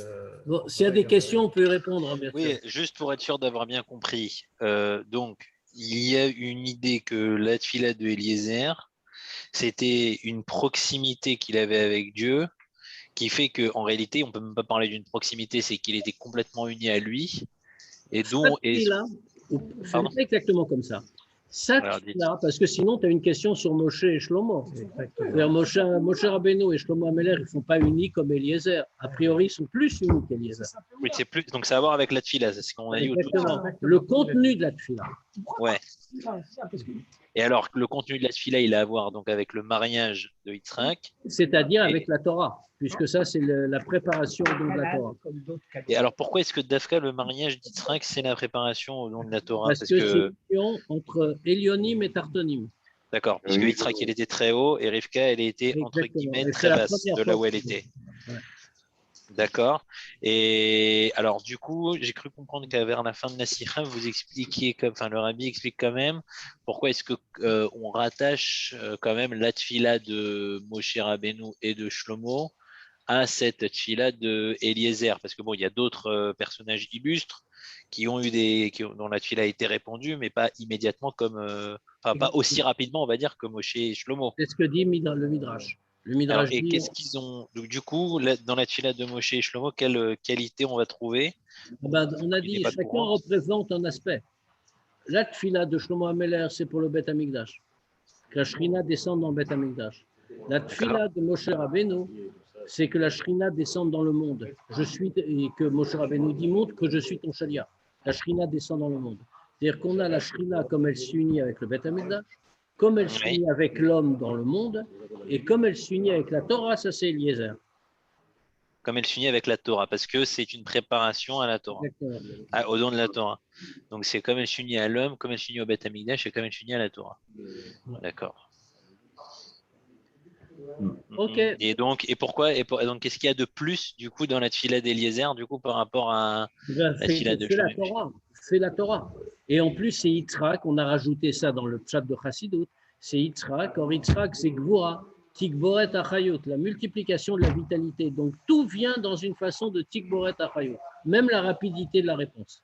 S2: Bon, s'il y a des questions, on peut y répondre, hein, bien sûr.
S8: Oui, juste pour être sûr d'avoir bien compris. Donc, il y a une idée que la tfila de Eliezer, c'était une proximité qu'il avait avec Dieu, qui fait qu'en réalité, on ne peut même pas parler d'une proximité, c'est qu'il était complètement uni à lui. Et dont.
S2: C'est pas exactement comme ça. Ça, parce que sinon, tu as une question sur Moshe et Shlomo. Moshe Rabbeinu et Shlomo Ameler, ils ne sont pas unis comme Eliezer. A priori, ils sont plus unis qu'Eliezer.
S8: Oui, c'est plus. Donc, ça a à voir avec la tfila, c'est ce qu'on a dit au tout début.
S2: Le contenu de la tfila.
S8: Ouais. Et alors, le contenu de la tfila, il a à voir donc avec le mariage de Yitzhak.
S2: C'est-à-dire avec la Torah, puisque ça, c'est la préparation au don de la Torah.
S8: Et alors, pourquoi est-ce que Dafka, le mariage d'Yitzhak, c'est la préparation au don de la Torah?
S2: Parce que c'est l'union entre Elionim et Tartonim.
S8: D'accord, puisque Yitzhak, il était très haut et Rivka, elle était, entre guillemets, très basse de là où elle était. Ouais. D'accord. Et alors, du coup, j'ai cru comprendre qu'à vers la fin de la sikha, vous expliquiez, enfin, le rabbi explique quand même pourquoi est-ce que on rattache quand même la tfila de Moshe Rabbeinu et de Shlomo à cette tfila de Eliezer, parce que bon, il y a d'autres personnages illustres qui ont eu dont la tfila a été répandue, mais pas immédiatement comme, enfin, pas aussi rapidement, on va dire, que Moshe et Shlomo.
S2: C'est ce que dit le Midrash.
S8: Alors, et qu'est-ce qu'ils ont? Donc, du coup, dans la tfila de Moshe et Shlomo, quelle qualité on va trouver?
S2: On a dit chacun représente un aspect. La tfila de Shlomo Ameler, c'est pour le Beth Amikdash. Que la Shrina descende dans le Beth Amikdash. La tfila de Moshe Rabbeinu, c'est que la Shrina descende dans le monde. Et que Moshe Rabbeinu dit montre que je suis ton Shalia. La Shrina descend dans le monde. C'est-à-dire qu'on a la Shrina comme elle s'unit avec le Beth Amikdash, comme elle s'unit avec l'homme dans le monde, et comme elle s'unit avec la Torah, ça c'est Eliezer.
S8: Comme elle s'unit avec la Torah, parce que c'est une préparation à la Torah, au don de la Torah. Donc c'est comme elle s'unit à l'homme, comme elle s'unit au Beth Amikdash, et comme elle s'unit à la Torah. D'accord.
S2: Ok.
S8: Et donc, donc qu'est-ce qu'il y a de plus du coup dans la tfila d'Eliezer, du coup par rapport à la tfila de Shlomo?
S2: C'est la Torah. Et en plus, c'est Yitzhak, on a rajouté ça dans le chat de Chassidut, c'est Yitzhak. Or, Yitzhak, c'est Gvura, Tikboret Achayot, la multiplication de la vitalité. Donc, tout vient dans une façon de Tikboret Achayot, même la rapidité de la réponse.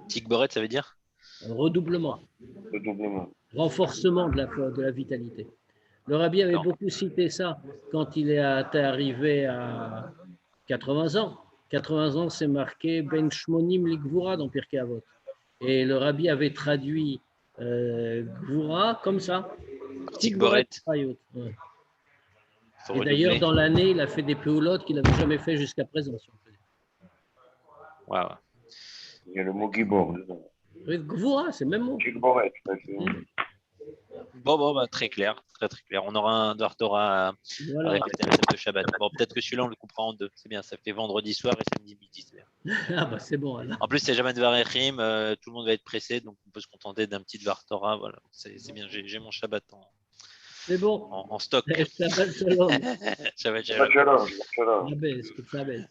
S8: Tikboret, ça veut dire?
S2: Redoublement. Renforcement de la vitalité. Le rabbi avait beaucoup cité ça quand il est arrivé à 80 ans. 80 ans, c'est marqué Ben Shmonim Ligvura dans Pirkei Avot. Et le rabbi avait traduit Gvura comme ça.
S8: Tikboret.
S2: Ouais. Et d'ailleurs, dans l'année, il a fait des péoulotes qu'il n'avait jamais fait jusqu'à présent.
S8: Wow.
S5: Il y a le mot Gibor.
S2: Gvura, c'est le même mot.
S5: Tikboret.
S8: Bon, bah, très clair, très clair. On aura un Dvar Torah à répéter le Shabbat. Bon, peut-être que celui-là, on le comprend en deux. C'est bien, ça fait vendredi soir et samedi midi.
S2: Ah bah c'est bon alors.
S8: En plus, c'est jamais Dvar Echim, tout le monde va être pressé, donc on peut se contenter d'un petit Dvar Torah. Voilà, c'est bien, j'ai mon Shabbat
S2: c'est bon.
S8: En stock.
S2: Shabbat shalom.
S8: Shabbat shalom.
S2: Shabbat.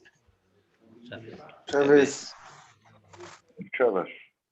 S5: Shabbat.